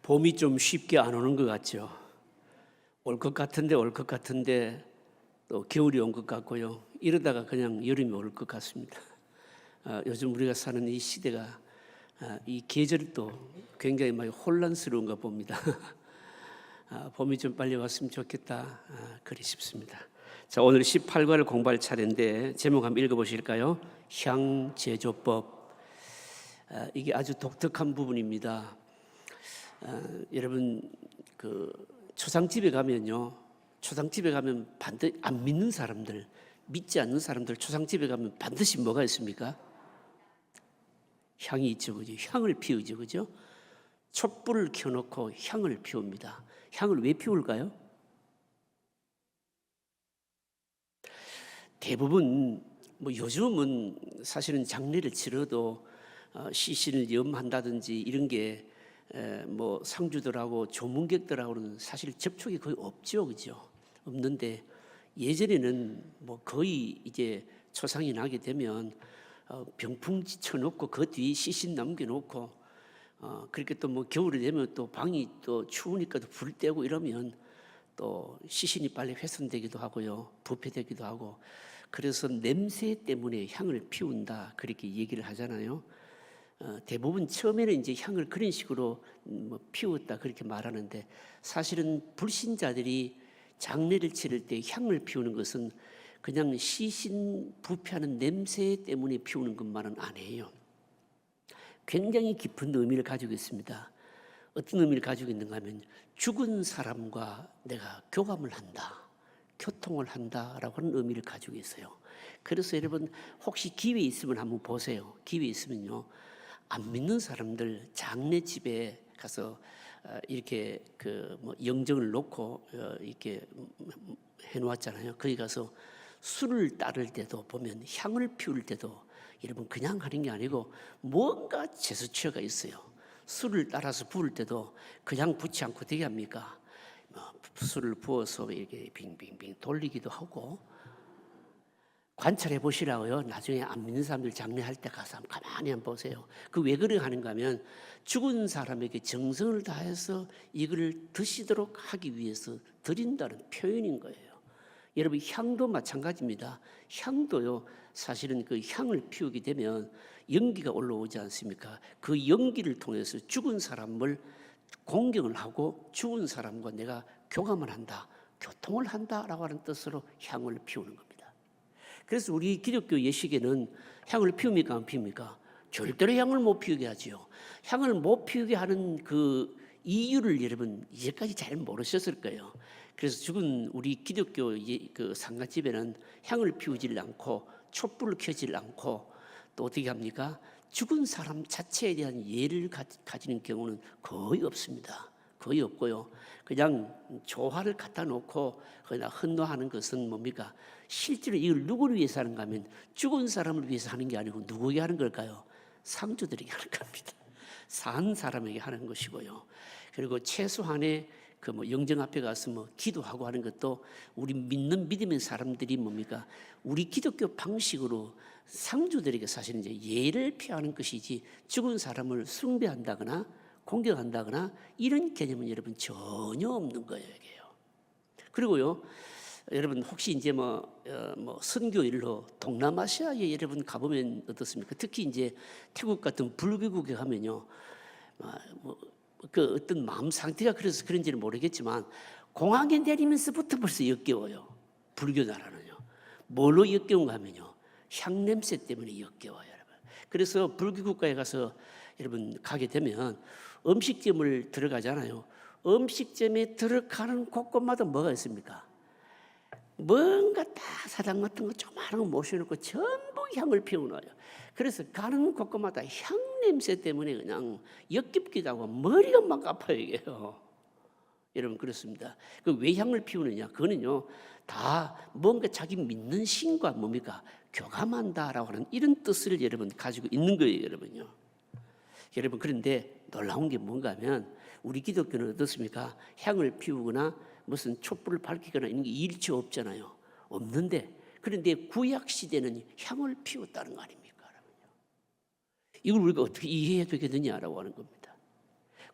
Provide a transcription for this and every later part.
봄이 좀 쉽게 안 오는 것 같죠. 올 것 같은데 올 것 같은데 또 겨울이 온 것 같고요. 이러다가 그냥 여름이 올 것 같습니다. 요즘 우리가 사는 이 시대가 이 계절도 굉장히 많이 혼란스러운가 봅니다. 봄이 좀 빨리 왔으면 좋겠다 그리 싶습니다. 자, 오늘 18과를 공부할 차례인데 제목 한번 읽어보실까요? 향제조법. 이게 아주 독특한 부분입니다. 여러분 그 초상집에 가면요, 초상집에 가면 반드시 안 믿는 사람들, 믿지 않는 사람들 초상집에 가면 반드시 뭐가 있습니까? 향이 있죠, 그죠? 향을 피우죠, 그죠? 촛불을 켜놓고 향을 피웁니다. 향을 왜 피울까요? 대부분 뭐 요즘은 사실은 장례를 치러도 시신을 염한다든지 이런 게 뭐 상주들하고 조문객들하고는 사실 접촉이 거의 없죠, 그죠? 없는데 예전에는 뭐 거의 이제 초상이 나게 되면 병풍 쳐놓고 그 뒤에 시신 남겨놓고 그렇게 또 뭐 겨울이 되면 또 방이 또 추우니까 또 불 떼고 이러면 또 시신이 빨리 훼손되기도 하고요, 부패되기도 하고, 그래서 냄새 때문에 향을 피운다 그렇게 얘기를 하잖아요. 대부분 처음에는 이제 향을 그런 식으로 뭐 피웠다 그렇게 말하는데, 사실은 불신자들이 장례를 치를 때 향을 피우는 것은 그냥 시신 부패하는 냄새 때문에 피우는 것만은 아니에요. 굉장히 깊은 의미를 가지고 있습니다. 어떤 의미를 가지고 있는가 하면 죽은 사람과 내가 교감을 한다, 교통을 한다라고 하는 의미를 가지고 있어요. 그래서 여러분 혹시 기회 있으면 한번 보세요. 기회 있으면요, 안 믿는 사람들 장례집에 가서 이렇게 그 뭐 영정을 놓고 이렇게 해놓았잖아요. 거기 가서 술을 따를 때도 보면 향을 피울 때도 여러분 그냥 하는 게 아니고 뭔가 제스처가 있어요. 술을 따라서 부을 때도 그냥 붓지 않고 어떻게 합니까? 술을 부어서 이렇게 빙빙빙 돌리기도 하고. 관찰해 보시라고요. 나중에 안 믿는 사람들 장례할 때 가서 한번 가만히 한번 보세요. 그 왜 그래 하는가 하면 죽은 사람에게 정성을 다해서 이걸 드시도록 하기 위해서 드린다는 표현인 거예요. 여러분 향도 마찬가지입니다. 향도요, 사실은 그 향을 피우게 되면 연기가 올라오지 않습니까? 그 연기를 통해서 죽은 사람을 공경을 하고 죽은 사람과 내가 교감을 한다, 교통을 한다라고 하는 뜻으로 향을 피우는 겁니다. 그래서 우리 기독교 예식에는 향을 피웁니까 안 피웁니까? 절대로 향을 못 피우게 하지요. 향을 못 피우게 하는 그 이유를 여러분 이제까지 잘 모르셨을 거예요. 그래서 죽은 우리 기독교 그 상가집에는 향을 피우질 않고 촛불을 켜질 않고 또 어떻게 합니까? 죽은 사람 자체에 대한 예를 가지는 경우는 거의 없습니다. 거의 없고요. 그냥 조화를 갖다 놓고 그냥 헌화하는 것은 뭡니까? 실제로 이걸 누구를 위해서 하는가 하면 죽은 사람을 위해서 하는 게 아니고 누구에게 하는 걸까요? 상주들에게 하는 겁니다. 산 사람에게 하는 것이고요. 그리고 최소한의 그 뭐 영정 앞에 가서 뭐 기도하고 하는 것도 우리 믿는 믿음의 사람들이 뭡니까? 우리 기독교 방식으로 상주들에게 사실은 이제 예를 표하는 것이지 죽은 사람을 숭배한다거나 공격한다거나 이런 개념은 여러분 전혀 없는 거예요, 이게요. 그리고요, 여러분 혹시 이제 뭐 선교일로 동남아시아에 여러분 가보면 어떻습니까? 특히 이제 태국 같은 불교국에 가면요, 그 어떤 마음 상태가 그래서 그런지는 모르겠지만 공항에 내리면서부터 벌써 역겨워요. 불교 나라는요. 뭘로 역겨운가 하면요, 향 냄새 때문에 역겨워요, 여러분. 그래서 불교 국가에 가서 여러분 가게 되면 음식점을 들어가잖아요. 음식점에 들어가는 곳곳마다 뭐가 있습니까? 뭔가 다 사장 같은 거 조그마한 거 모셔놓고 전부 향을 피워놔요. 그래서 가는 곳곳마다 향 냄새 때문에 그냥 역겹기도 하고 머리가 막 아파요, 이게요. 여러분 그렇습니다. 그 왜 향을 피우느냐? 그거는요, 다 뭔가 자기 믿는 신과 뭡니까? 교감한다라고 하는 이런 뜻을 여러분 가지고 있는 거예요, 여러분요. 여러분 그런데 놀라운 게 뭔가 하면 우리 기독교는 어떻습니까? 향을 피우거나 무슨 촛불을 밝히거나 이런 게 일체 없잖아요. 없는데, 그런데 구약 시대는 향을 피웠다는 거 아닙니까? 이걸 우리가 어떻게 이해해야 되겠느냐라고 하는 겁니다.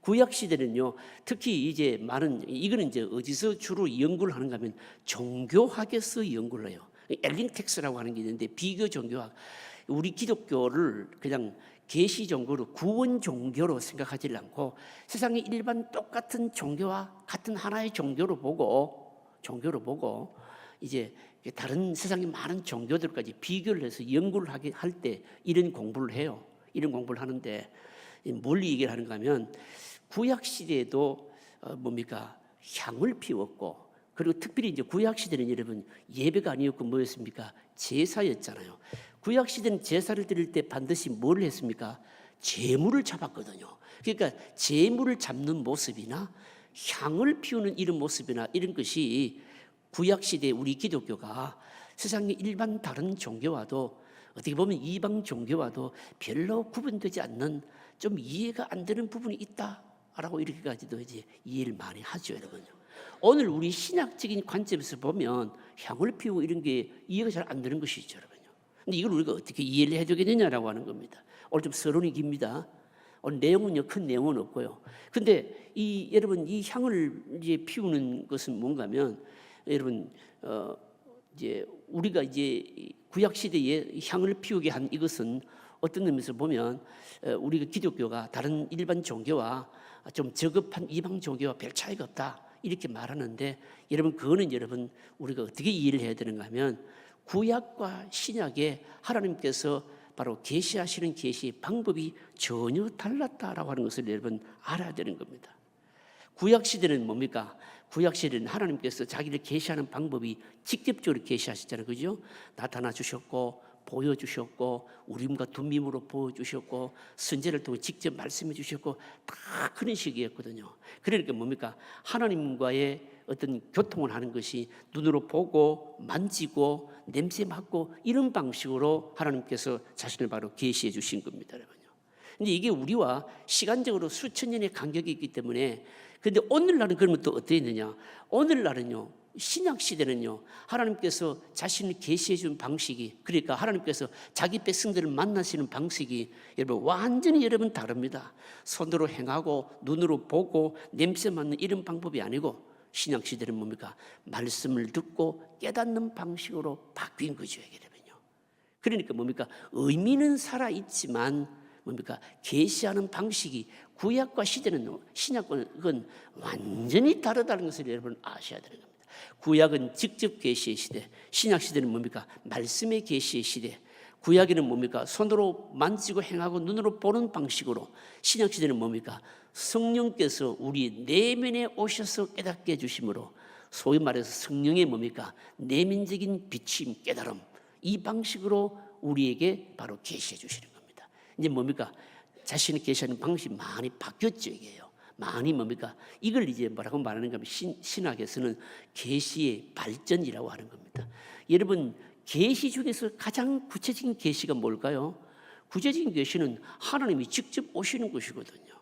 구약 시대는요, 특히 이제 많은 이거는 이제 어디서 주로 연구를 하는가 하면 종교학에서 연구를 해요. 엘링텍스라고 하는 게 있는데 비교 종교학. 우리 기독교를 그냥 계시 종교로 구원 종교로 생각하지 않고 세상의 일반 똑같은 종교와 같은 하나의 종교로 보고 이제 다른 세상의 많은 종교들까지 비교를 해서 연구를 하게 할 때 이런 공부를 해요. 이런 공부를 하는데 뭘 얘기를 하는가 하면 구약 시대에도 뭡니까? 향을 피웠고, 그리고 특별히 이제 구약 시대는 여러분 예배가 아니었고 뭐였습니까? 제사였잖아요. 구약 시대는 제사를 드릴 때 반드시 뭘 했습니까? 제물을 잡았거든요. 그러니까 제물을 잡는 모습이나 향을 피우는 이런 모습이나 이런 것이 구약 시대 우리 기독교가 세상의 일반 다른 종교와도 어떻게 보면 이방 종교와도 별로 구분되지 않는 좀 이해가 안 되는 부분이 있다라고 이렇게까지도 이제 이해를 많이 하죠, 여러분요. 오늘 우리 신학적인 관점에서 보면 향을 피우고 이런 게 이해가 잘 안 되는 것이죠, 여러분요. 근데 이걸 우리가 어떻게 이해를 해주겠느냐라고 하는 겁니다. 오늘 좀 서론이 깁니다. 오늘 내용은요, 큰 내용은 없고요. 근데 여러분 이 향을 이제 피우는 것은 뭔가면 여러분 이제 우리가 이제 구약 시대에 향을 피우게 한 이것은 어떤 의미에서 보면 우리가 기독교가 다른 일반 종교와 좀 저급한 이방 종교와 별 차이가 없다 이렇게 말하는데, 여러분 그거는 여러분 우리가 어떻게 이해를 해야 되는가 하면 구약과 신약에 하나님께서 바로 계시하시는 계시의 방법이 전혀 달랐다라고 하는 것을 여러분 알아야 되는 겁니다. 구약 시대는 뭡니까? 구약 시대는 하나님께서 자기를 계시하는 방법이 직접적으로 계시하셨잖아요, 그죠? 나타나 주셨고 보여주셨고 우림과 둠밈으로 보여주셨고 선지자를 통해 직접 말씀해 주셨고 다 그런 식이었거든요. 그러니까 뭡니까? 하나님과의 어떤 교통을 하는 것이 눈으로 보고 만지고 냄새 맡고 이런 방식으로 하나님께서 자신을 바로 계시해 주신 겁니다, 여러분요. 근데 이게 우리와 시간적으로 수천 년의 간격이 있기 때문에, 근데 오늘날은 그러면 또 어떻게 있느냐? 오늘날은요, 신약 시대는요, 하나님께서 자신을 계시해 준 방식이, 그러니까 하나님께서 자기 백성들을 만나시는 방식이 여러분 완전히 여러분 다릅니다. 손으로 행하고 눈으로 보고 냄새 맡는 이런 방법이 아니고 신약 시대는 뭡니까? 말씀을 듣고 깨닫는 방식으로 바뀐 거죠, 여러분요. 그러니까 뭡니까? 의미는 살아 있지만 뭡니까? 계시하는 방식이 구약과 시대는 신약과는 그건 완전히 다르다는 것을 여러분 아셔야 되는 겁니다. 구약은 직접 계시의 시대, 신약 시대는 뭡니까? 말씀의 계시의 시대. 구약에는 뭡니까? 손으로 만지고 행하고 눈으로 보는 방식으로, 신약 시대는 뭡니까? 성령께서 우리 내면에 오셔서 깨닫게 해주심으로, 소위 말해서 성령의 뭡니까? 내면적인 비침, 깨달음, 이 방식으로 우리에게 바로 계시해 주시는 겁니다. 이제 뭡니까? 자신을 계시하는 방식이 많이 바뀌었죠, 이게요. 많이 뭡니까? 이걸 이제 뭐라고 말하는가 하면 신학에서는 계시의 발전이라고 하는 겁니다. 여러분, 계시 중에서 가장 구체적인 계시가 뭘까요? 구체적인 계시는 하나님이 직접 오시는 것이거든요.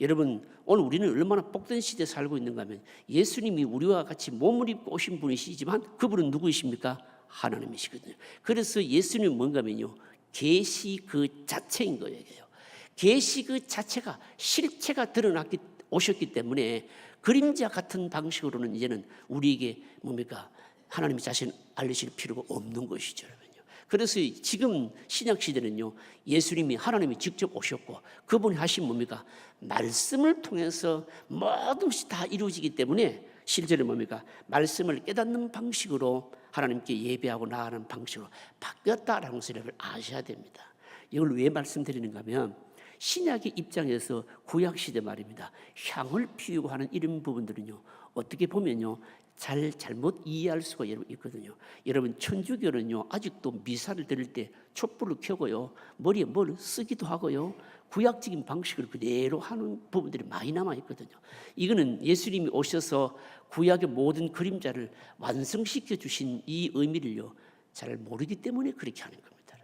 여러분, 오늘 우리는 얼마나 복된 시대에 살고 있는가 하면 예수님이 우리와 같이 몸을 입고 오신 분이시지만 그분은 누구이십니까? 하나님이시거든요. 그래서 예수님은 뭔가 하면요, 계시 그 자체인 거예요. 계시 그 자체가 실체가 드러났기 오셨기 때문에 그림자 같은 방식으로는 이제는 우리에게 뭡니까? 하나님의 자신을 알리실 필요가 없는 것이죠, 여러분요. 그래서 지금 신약 시대는요, 예수님이 하나님이 직접 오셨고 그분이 하신 뭡니까? 말씀을 통해서 모든 것이 다 이루어지기 때문에 실제로 뭡니까? 말씀을 깨닫는 방식으로 하나님께 예배하고 나아가는 방식으로 바뀌었다라는 것을 여러분 아셔야 됩니다. 이걸 왜 말씀드리는가 하면 신약의 입장에서 구약시대 말입니다, 향을 피우고 하는 이런 부분들은요, 어떻게 보면요, 잘못 이해할 수가 있거든요. 여러분, 천주교는요, 아직도 미사를 드릴 때 촛불을 켜고요, 머리에 뭘 쓰기도 하고요, 구약적인 방식을 그대로 하는 부분들이 많이 남아있거든요. 이거는 예수님이 오셔서 구약의 모든 그림자를 완성시켜 주신 이 의미를요, 잘 모르기 때문에 그렇게 하는 겁니다.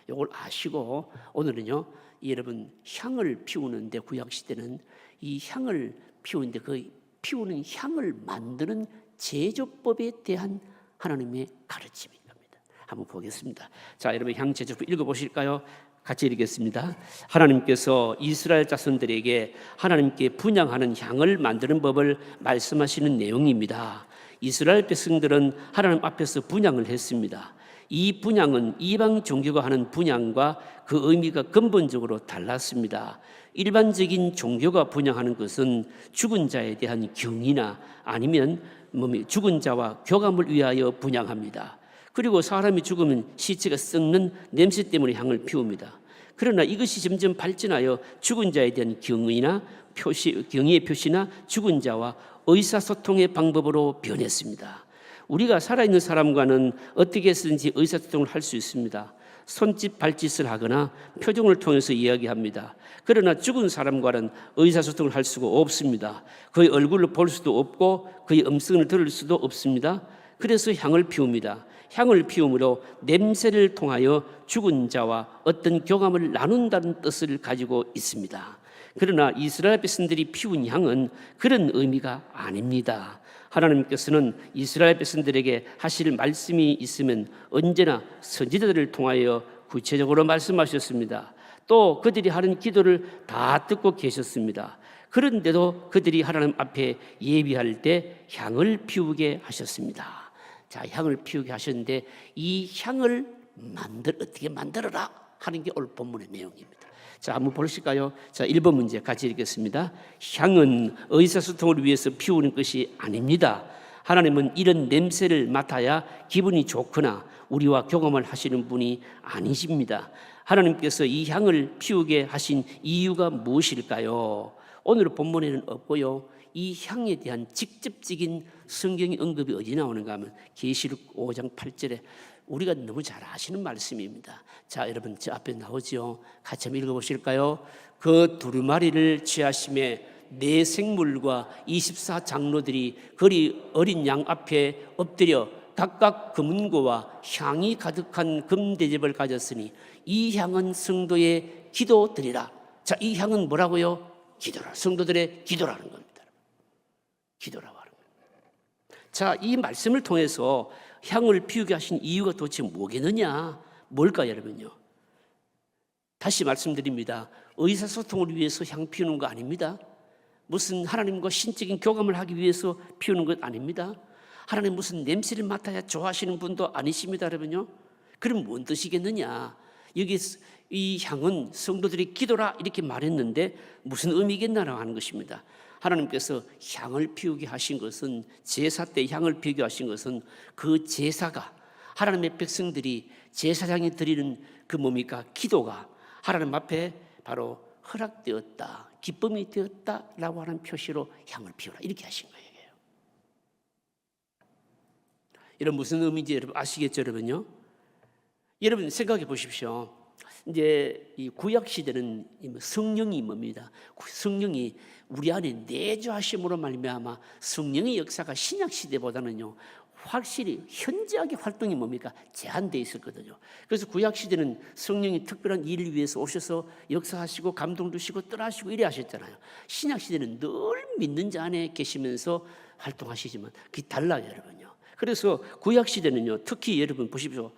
이걸 아시고 오늘은요, 여러분 향을 피우는데 구약 시대는 이 향을 피우는데 그 피우는 향을 만드는 제조법에 대한 하나님의 가르침인 겁니다. 한번 보겠습니다. 자, 여러분 향 제조법 읽어보실까요? 같이 읽겠습니다. 하나님께서 이스라엘 자손들에게 하나님께 분향하는 향을 만드는 법을 말씀하시는 내용입니다. 이스라엘 백성들은 하나님 앞에서 분향을 했습니다. 이 분향은 이방 종교가 하는 분향과 그 의미가 근본적으로 달랐습니다. 일반적인 종교가 분향하는 것은 죽은 자에 대한 경이나 아니면 죽은 자와 교감을 위하여 분향합니다. 그리고 사람이 죽으면 시체가 썩는 냄새 때문에 향을 피웁니다. 그러나 이것이 점점 발전하여 죽은 자에 대한 경의의 표시나 죽은 자와 의사소통의 방법으로 변했습니다. 우리가 살아있는 사람과는 어떻게 해서든지 의사소통을 할 수 있습니다. 손짓 발짓을 하거나 표정을 통해서 이야기합니다. 그러나 죽은 사람과는 의사소통을 할 수가 없습니다. 그의 얼굴을 볼 수도 없고 그의 음성을 들을 수도 없습니다. 그래서 향을 피웁니다. 향을 피움으로 냄새를 통하여 죽은 자와 어떤 교감을 나눈다는 뜻을 가지고 있습니다. 그러나 이스라엘 백성들이 피운 향은 그런 의미가 아닙니다. 하나님께서는 이스라엘 백성들에게 하실 말씀이 있으면 언제나 선지자들을 통하여 구체적으로 말씀하셨습니다. 또 그들이 하는 기도를 다 듣고 계셨습니다. 그런데도 그들이 하나님 앞에 예비할 때 향을 피우게 하셨습니다. 자, 향을 피우게 하셨는데 이 향을 어떻게 만들어라 하는 게 오늘 본문의 내용입니다. 자, 한번 보실까요? 자, 1번 문제 같이 읽겠습니다. 향은 의사소통을 위해서 피우는 것이 아닙니다. 하나님은 이런 냄새를 맡아야 기분이 좋거나 우리와 교감을 하시는 분이 아니십니다. 하나님께서 이 향을 피우게 하신 이유가 무엇일까요? 오늘 본문에는 없고요. 이 향에 대한 직접적인 성경의 언급이 어디 나오는가 하면 계시록 5장 8절에 우리가 너무 잘 아시는 말씀입니다. 자, 여러분 저 앞에 나오죠. 같이 한번 읽어보실까요? 그 두루마리를 취하심에 네 생물과 24장로들이 그리 어린 양 앞에 엎드려 각각 금은고와 향이 가득한 금대접을 가졌으니 이 향은 성도의 기도드리라. 자, 이 향은 뭐라고요? 기도라. 성도들의 기도라는 겁니다. 기도라고 하는 겁니다. 자, 이 말씀을 통해서 향을 피우게 하신 이유가 도대체 뭐겠느냐? 뭘까 여러분요? 다시 말씀드립니다. 의사소통을 위해서 향 피우는 거 아닙니다. 무슨 하나님과 신적인 교감을 하기 위해서 피우는 것 아닙니다. 하나님 무슨 냄새를 맡아야 좋아하시는 분도 아니십니다, 여러분요. 그럼 뭔 뜻이겠느냐? 여기 이 향은 성도들의 기도라 이렇게 말했는데 무슨 의미겠나라고 하는 것입니다. 하나님께서 향을 피우게 하신 것은 제사 때 향을 피우게 하신 것은 그 제사가 하나님의 백성들이 제사장이 드리는 그 뭡니까? 기도가 하나님 앞에 바로 허락되었다, 기쁨이 되었다라고 하는 표시로 향을 피우라 이렇게 하신 거예요. 이런 무슨 의미인지 여러분 아시겠죠, 여러분요? 여러분 생각해 보십시오. 이제 이 구약 시대는 성령이 뭡니다? 성령이 우리 안에 내주하심으로 말미암아 성령의 역사가 신약 시대보다는요 확실히 현저하게 활동이 뭡니까? 제한되어 있었거든요. 그래서 구약 시대는 성령이 특별한 일을 위해서 오셔서 역사하시고 감동 주시고 떠나시고 이래 하셨잖아요. 신약 시대는 늘 믿는 자 안에 계시면서 활동하시지만 그게 달라요, 여러분요. 그래서 구약 시대는요 특히 여러분 보십시오.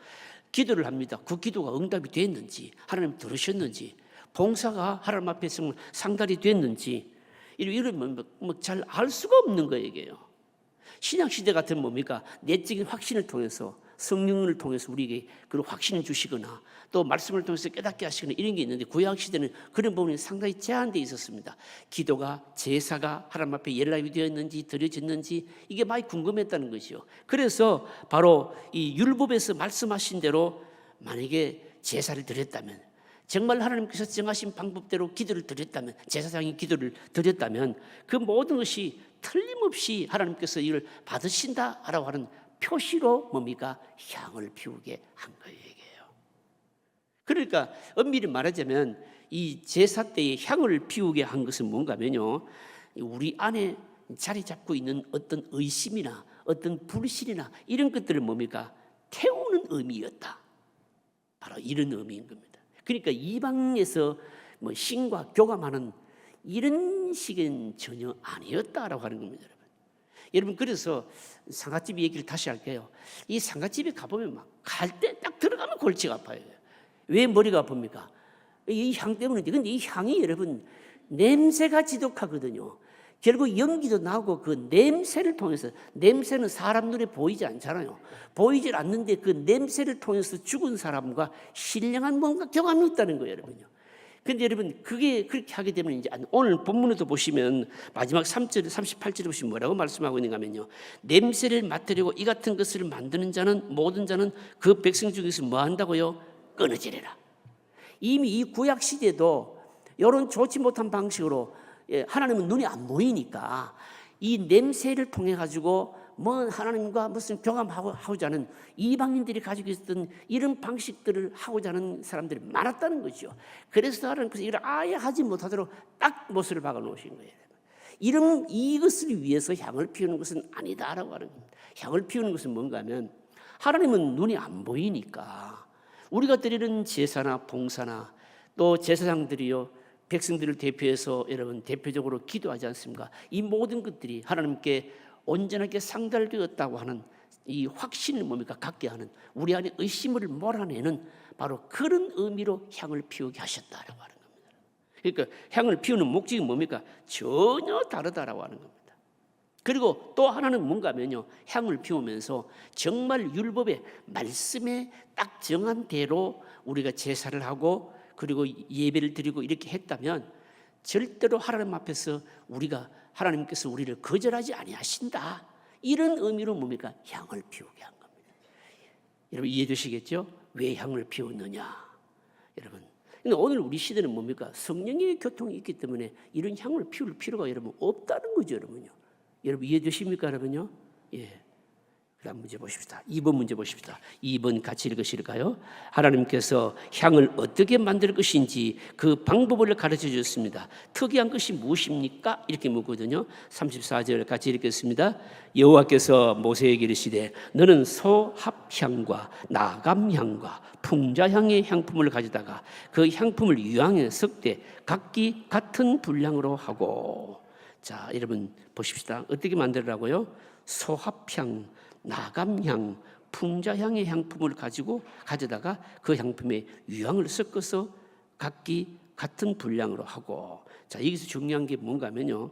기도를 합니다. 그 기도가 응답이 됐는지 하나님 들으셨는지 봉사가 하나님 앞에 상달이 됐는지 이런 잘 알 수가 없는 거예요. 이게요. 신약 시대 같은 뭡니까? 내적인 확신을 통해서 성령을 통해서 우리에게 그런 확신을 주시거나 또 말씀을 통해서 깨닫게 하시거나 이런 게 있는데 구약 시대는 그런 부분이 상당히 제한되어 있었습니다. 기도가 제사가 하나님 앞에 연락이 되었는지 드려졌는지 이게 많이 궁금했다는 것이요. 그래서 바로 이 율법에서 말씀하신 대로 만약에 제사를 드렸다면 정말 하나님께서 정하신 방법대로 기도를 드렸다면 제사장이 기도를 드렸다면 그 모든 것이 틀림없이 하나님께서 이를 받으신다라고 하는 표시로 뭡니까? 향을 피우게 한 거예요. 그러니까 엄밀히 말하자면 이 제사 때에 향을 피우게 한 것은 뭔가면요 우리 안에 자리 잡고 있는 어떤 의심이나 어떤 불신이나 이런 것들을 뭡니까? 태우는 의미였다. 바로 이런 의미인 겁니다. 그러니까 이방에서 신과 교감하는 이런 식은 전혀 아니었다라고 하는 겁니다. 여러분 그래서 상가집 얘기를 다시 할게요. 이 상가집에 가보면 막 갈 때 딱 들어가면 골치가 아파요. 왜 머리가 아픕니까? 이 향 때문에. 근데 이 향이 여러분 냄새가 지독하거든요. 결국 연기도 나고 그 냄새를 통해서, 냄새는 사람 눈에 보이지 않잖아요. 보이질 않는데 그 냄새를 통해서 죽은 사람과 신령한 뭔가 경험이 있다는 거예요, 여러분요. 근데 여러분 그게 그렇게 하게 되면 이제 오늘 본문에도 보시면 마지막 3절 38절에 보시면 뭐라고 말씀하고 있는가 하면요, 냄새를 맡으려고 이 같은 것을 만드는 자는, 모든 자는 그 백성 중에서 뭐 한다고요? 끊어지리라. 이미 이 구약 시대도 이런 좋지 못한 방식으로, 하나님은 눈이 안 보이니까 이 냄새를 통해 가지고 뭐 하나님과 무슨 교감하고자 하는 이방인들이 가지고 있었던 이런 방식들을 하고자 하는 사람들이 많았다는 거죠. 그래서 하나님께서 이걸 아예 하지 못하도록 딱 못을 박아 놓으신 거예요. 이것을 위해서 향을 피우는 것은 아니다라고 하는 겁니다. 향을 피우는 것은 뭔가 하면, 하나님은 눈이 안 보이니까 우리가 드리는 제사나 봉사나 또 제사장들이요, 백성들을 대표해서 여러분 대표적으로 기도하지 않습니까? 이 모든 것들이 하나님께 온전하게 상달되었다고 하는 이 확신을 뭡니까? 갖게 하는, 우리 안에 의심을 몰아내는 바로 그런 의미로 향을 피우게 하셨다라고 하는 겁니다. 그러니까 향을 피우는 목적이 뭡니까? 전혀 다르다라고 하는 겁니다. 그리고 또 하나는 뭔가 하면요, 향을 피우면서 정말 율법의 말씀에 딱 정한 대로 우리가 제사를 하고 그리고 예배를 드리고 이렇게 했다면 절대로 하나님 앞에서 하나님께서 우리를 거절하지 아니하신다, 이런 의미로 뭡니까? 향을 피우게 한 겁니다. 여러분 이해되시겠죠? 왜 향을 피웠느냐? 여러분, 근데 오늘 우리 시대는 뭡니까? 성령의 교통이 있기 때문에 이런 향을 피울 필요가 여러분 없다는 거죠, 여러분요. 여러분 이해되십니까, 여러분요? 예. 그다음 문제 보십시다. 2번 문제 보십시다. 2번 같이 읽으실까요? 하나님께서 향을 어떻게 만들 것인지 그 방법을 가르쳐 주셨습니다. 특이한 것이 무엇입니까? 이렇게 묻거든요. 34절 같이 읽겠습니다. 여호와께서 모세에게 이르시되 너는 소합향과 나감향과 풍자향의 향품을 가져다가 그 향품을 유황에 섞되 각기 같은 분량으로 하고. 자, 여러분 보십시다. 어떻게 만들라고요? 소합향, 나감향, 풍자향의 향품을 가져다가 그 향품에 유황을 섞어서 각기 같은 분량으로 하고. 자, 여기서 중요한 게 뭔가 하면요,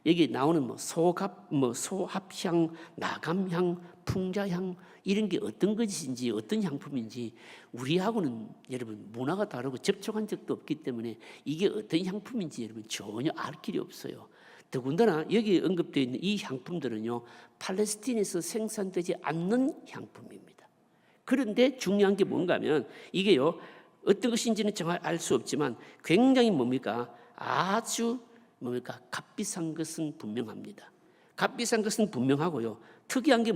여기 나오는 소합향, 나감향, 풍자향 이런 게 어떤 것인지 어떤 향품인지 우리하고는 여러분 문화가 다르고 접촉한 적도 없기 때문에 이게 어떤 향품인지 여러분 전혀 알 길이 없어요. 더군다나 여기 언급되어 있는 이 향품들은요, 팔레스틴에서 생산되지 않는 향품입니다. 그런데 중요한 게 뭔가 하면 이게요, 어떤 것인지는 정말 알 수 없지만 굉장히 아주 값비싼 것은 분명합니다. 값비싼 것은 분명하고요, 특이한 게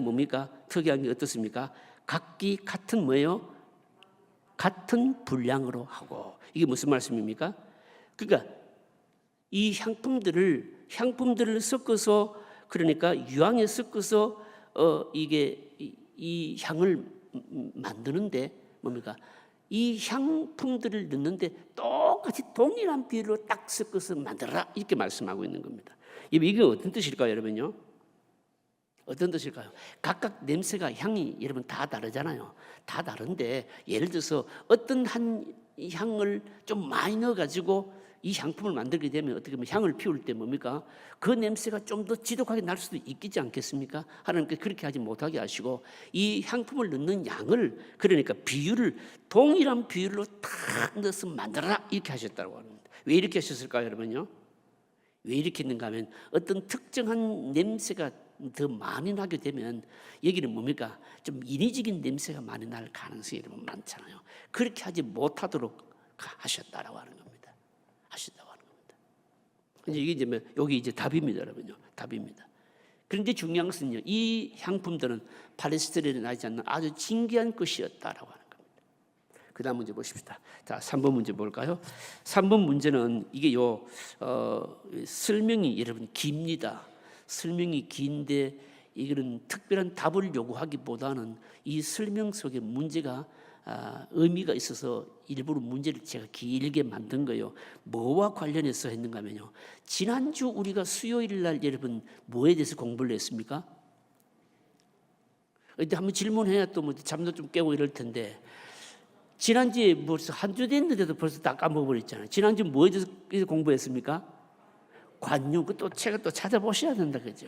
특이한 게 어떻습니까? 각기 같은 같은 분량으로 하고. 이게 무슨 말씀입니까? 그러니까 이 향품들을 섞어서, 그러니까 유황에 섞어서 이게 이 향을 만드는데 이 향품들을 넣는데 똑같이 동일한 비율로 딱 섞어서 만들어라, 이렇게 말씀하고 있는 겁니다. 이게 어떤 뜻일까요, 여러분요? 어떤 뜻일까요? 각각 냄새가, 향이 여러분 다 다르잖아요. 다 다른데 예를 들어서 어떤 한 향을 좀 많이 넣어가지고 이 향품을 만들게 되면 어떻게 보면 향을 피울 때 그 냄새가 좀 더 지독하게 날 수도 있겠지 않겠습니까? 하나님께서 그렇게 하지 못하게 하시고 이 향품을 넣는 양을, 그러니까 비율을 동일한 비율로 탁 넣어서 만들어라, 이렇게 하셨다고 합니다. 왜 이렇게 하셨을까요, 여러분요? 왜 이렇게 했는가 하면 어떤 특정한 냄새가 더 많이 나게 되면 여기는 좀 인위적인 냄새가 많이 날 가능성이 여러분 많잖아요. 그렇게 하지 못하도록 하셨다라고 하는 겁니다. 하신다고 하는 겁니다. 이게 여기 이제 답입니다, 여러분요. 답입니다. 그런데 중요한 것은요, 이 향품들은 팔레스타인에 나지 않는 아주 진귀한 것이었다라고 하는 겁니다. 그다음 문제 보십시다. 자, 3번 문제 볼까요? 3번 문제는 이게요, 설명이 여러분 깁니다. 설명이 긴데 이거는 특별한 답을 요구하기보다는 이 설명 속에 문제가 의미가 있어서 일부러 문제를 제가 길게 만든 거예요. 뭐와 관련해서 했는가 하면요, 지난주 우리가 수요일 날 여러분 뭐에 대해서 공부를 했습니까? 그때 한번 질문해야 또 잠도 좀 깨고 이럴 텐데, 지난주에 벌써 한 주 됐는데도 벌써 다 까먹어버렸잖아요. 지난주 뭐에 대해서 공부했습니까? 관유. 또 책을 또 찾아보셔야 된다 그죠?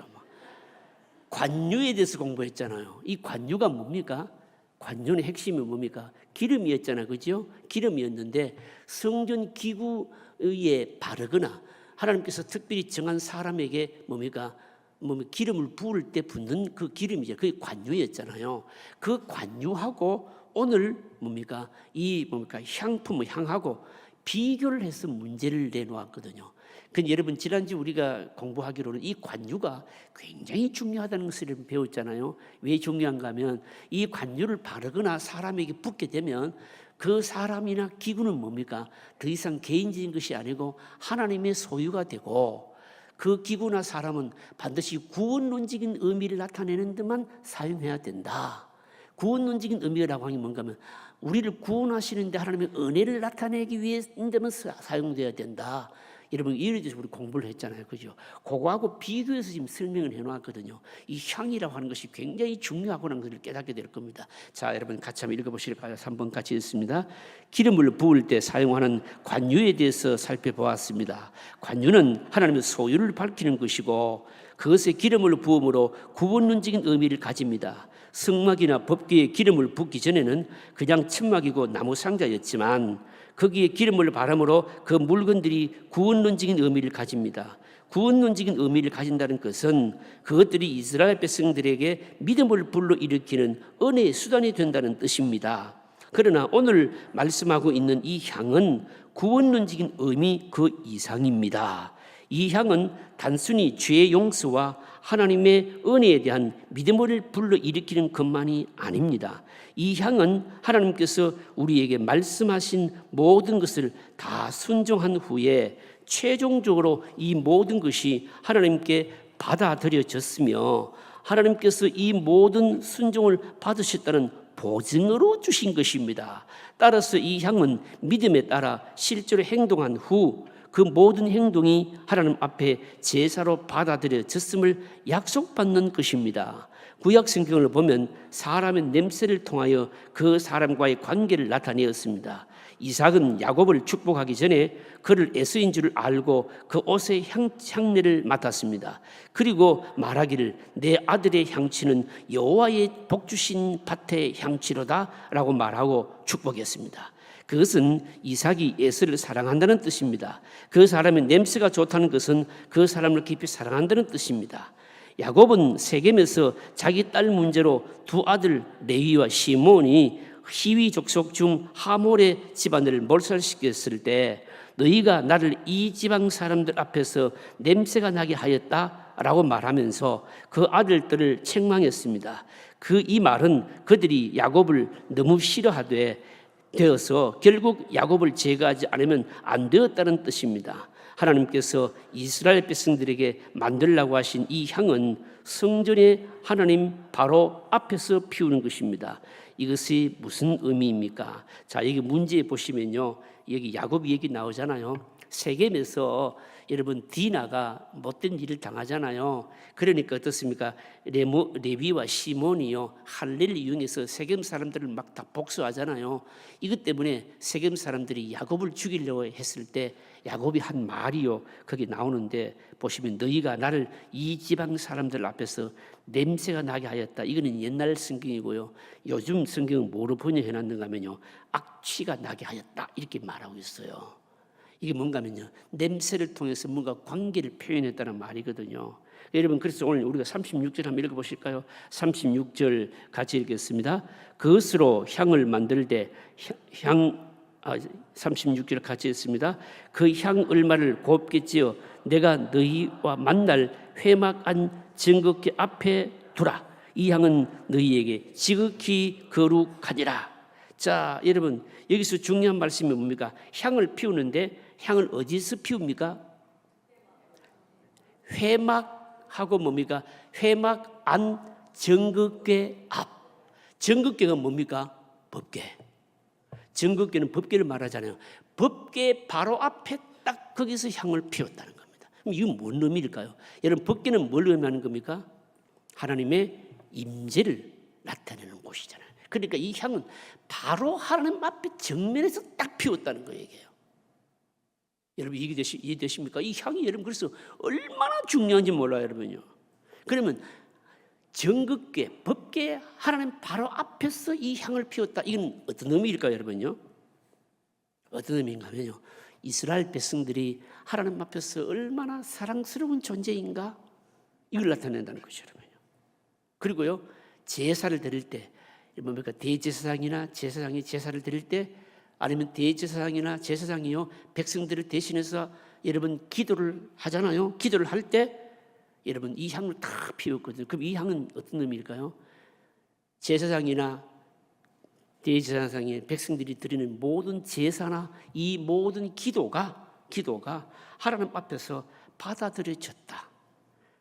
관유에 대해서 공부했잖아요. 이 관유가 뭡니까? 관유의 핵심이 뭡니까? 기름이었잖아요. 그죠? 기름이었는데 성전 기구에 바르거나 하나님께서 특별히 정한 사람에게 뭡니까? 기름을 부을 때 붓는 그 기름이죠. 그게 관유였잖아요. 그 관유하고 오늘 뭡니까? 향품의 향하고 비교를 해서 문제를 내놓았거든요. 근데 여러분 지난주 우리가 공부하기로는 이 관유가 굉장히 중요하다는 것을 배웠잖아요. 왜 중요한가 하면 이 관유를 바르거나 사람에게 붓게 되면 그 사람이나 기구는 뭡니까? 더 이상 개인적인 것이 아니고 하나님의 소유가 되고 그 기구나 사람은 반드시 구원론적인 의미를 나타내는 데만 사용해야 된다. 구원론적인 의미라고 하는 게 뭔가 하면 우리를 구원하시는데 하나님의 은혜를 나타내기 위해서만 사용돼야 된다. 여러분 예를 들어서 우리 공부를 했잖아요. 그죠? 그거하고 비교해서 지금 설명을 해놓았거든요. 이 향이라고 하는 것이 굉장히 중요하구나 하는 것을 깨닫게 될 겁니다. 자, 여러분 같이 한번 읽어보실까요? 3번 같이 읽습니다. 기름을 부을 때 사용하는 관유에 대해서 살펴보았습니다. 관유는 하나님의 소유를 밝히는 것이고 그것에 기름을 부음으로 구원론적인 의미를 가집니다. 성막이나 법궤에 기름을 붓기 전에는 그냥 천막이고 나무 상자였지만 거기에 기름을 바람으로 그 물건들이 구원론적인 의미를 가집니다. 구원론적인 의미를 가진다는 것은 그것들이 이스라엘 백성들에게 믿음을 불러일으키는 은혜의 수단이 된다는 뜻입니다. 그러나 오늘 말씀하고 있는 이 향은 구원론적인 의미 그 이상입니다. 이 향은 단순히 죄의 용서와 하나님의 은혜에 대한 믿음을 불러일으키는 것만이 아닙니다. 이 향은 하나님께서 우리에게 말씀하신 모든 것을 다 순종한 후에 최종적으로 이 모든 것이 하나님께 받아들여졌으며 하나님께서 이 모든 순종을 받으셨다는 보증으로 주신 것입니다. 따라서 이 향은 믿음에 따라 실제로 행동한 후 그 모든 행동이 하나님 앞에 제사로 받아들여졌음을 약속받는 것입니다. 구약 성경을 보면 사람의 냄새를 통하여 그 사람과의 관계를 나타내었습니다. 이삭은 야곱을 축복하기 전에 그를 에서인 줄 알고 그 옷의 향내를 맡았습니다. 그리고 말하기를 내 아들의 향취는 여호와의 복주신 밭의 향취로다 라고 말하고 축복했습니다. 그것은 이삭이 에서를 사랑한다는 뜻입니다. 그 사람의 냄새가 좋다는 것은 그 사람을 깊이 사랑한다는 뜻입니다. 야곱은 세겜에서 자기 딸 문제로 두 아들 레위와 시몬이 히위 족속 중 하몰의 집안을 몰살시켰을 때 너희가 나를 이 지방 사람들 앞에서 냄새가 나게 하였다라고 말하면서 그 아들들을 책망했습니다. 이 말은 그들이 야곱을 너무 싫어하되 되어서 결국 야곱을 제거하지 않으면 안 되었다는 뜻입니다. 하나님께서 이스라엘 백성들에게 만들라고 하신 이 향은 성전의 하나님 바로 앞에서 피우는 것입니다. 이것이 무슨 의미입니까? 자, 여기 문제에 보시면요, 여기 야곱 얘기 나오잖아요. 세겜에서 여러분 디나가 못된 일을 당하잖아요. 그러니까 어떻습니까? 레위와 시몬이요 할례를 이용해서 세겜 사람들을 막 다 복수하잖아요. 이것 때문에 세겜 사람들이 야곱을 죽이려고 했을 때 야곱이 한 말이요 거기 나오는데 보시면 너희가 나를 이 지방 사람들 앞에서 냄새가 나게 하였다. 이거는 옛날 성경이고요. 요즘 성경은 뭐로 번역해놨는가 하면요 악취가 나게 하였다 이렇게 말하고 있어요. 이게 뭔가 하면요 냄새를 통해서 뭔가 관계를 표현했다는 말이거든요. 여러분 그래서 오늘 우리가 36절 한번 읽어보실까요? 36절 같이 읽겠습니다. 그것으로 향을 만들 때 36절 같이 읽습니다. 그 향 얼마를 곱게 찌어 내가 너희와 만날 회막 안 증거궤 앞에 두라. 이 향은 너희에게 지극히 거룩하니라. 자, 여러분 여기서 중요한 말씀이 뭡니까? 향을 피우는데 향을 어디서 피웁니까? 회막하고 뭡니까? 회막 안 증거궤 앞. 증거궤가 뭡니까? 법궤. 증거궤는 법궤를 말하잖아요. 법궤 바로 앞에 딱 거기서 향을 피웠다는 겁니다. 그럼 이건 뭔 의미일까요? 여러분 법궤는 뭘 의미하는 겁니까? 하나님의 임재를 나타내는 곳이잖아요. 그러니까 이 향은 바로 하나님 앞에 정면에서 딱 피웠다는 거 얘기예요. 여러분 이해되십니까? 이 향이 여러분 그래서 얼마나 중요한지 몰라요, 여러분요. 그러면 정극계, 법계 하나님 바로 앞에서 이 향을 피웠다. 이건 어떤 의미일까요, 여러분요? 어떤 의미인가면요, 이스라엘 백성들이 하나님 앞에서 얼마나 사랑스러운 존재인가 이걸 나타낸다는 것이죠, 여러분요. 그리고요, 제사를 드릴 때 뭡니까? 대제사장이나 제사장이 제사를 드릴 때, 아니면 대제사장이나 제사장이요 백성들을 대신해서 여러분 기도를 하잖아요. 기도를 할 때 여러분 이 향을 다 피웠거든요. 그럼 이 향은 어떤 의미일까요? 제사장이나 대제사장의 백성들이 드리는 모든 제사나 이 모든 기도가 하나님 앞에서 받아들여졌다.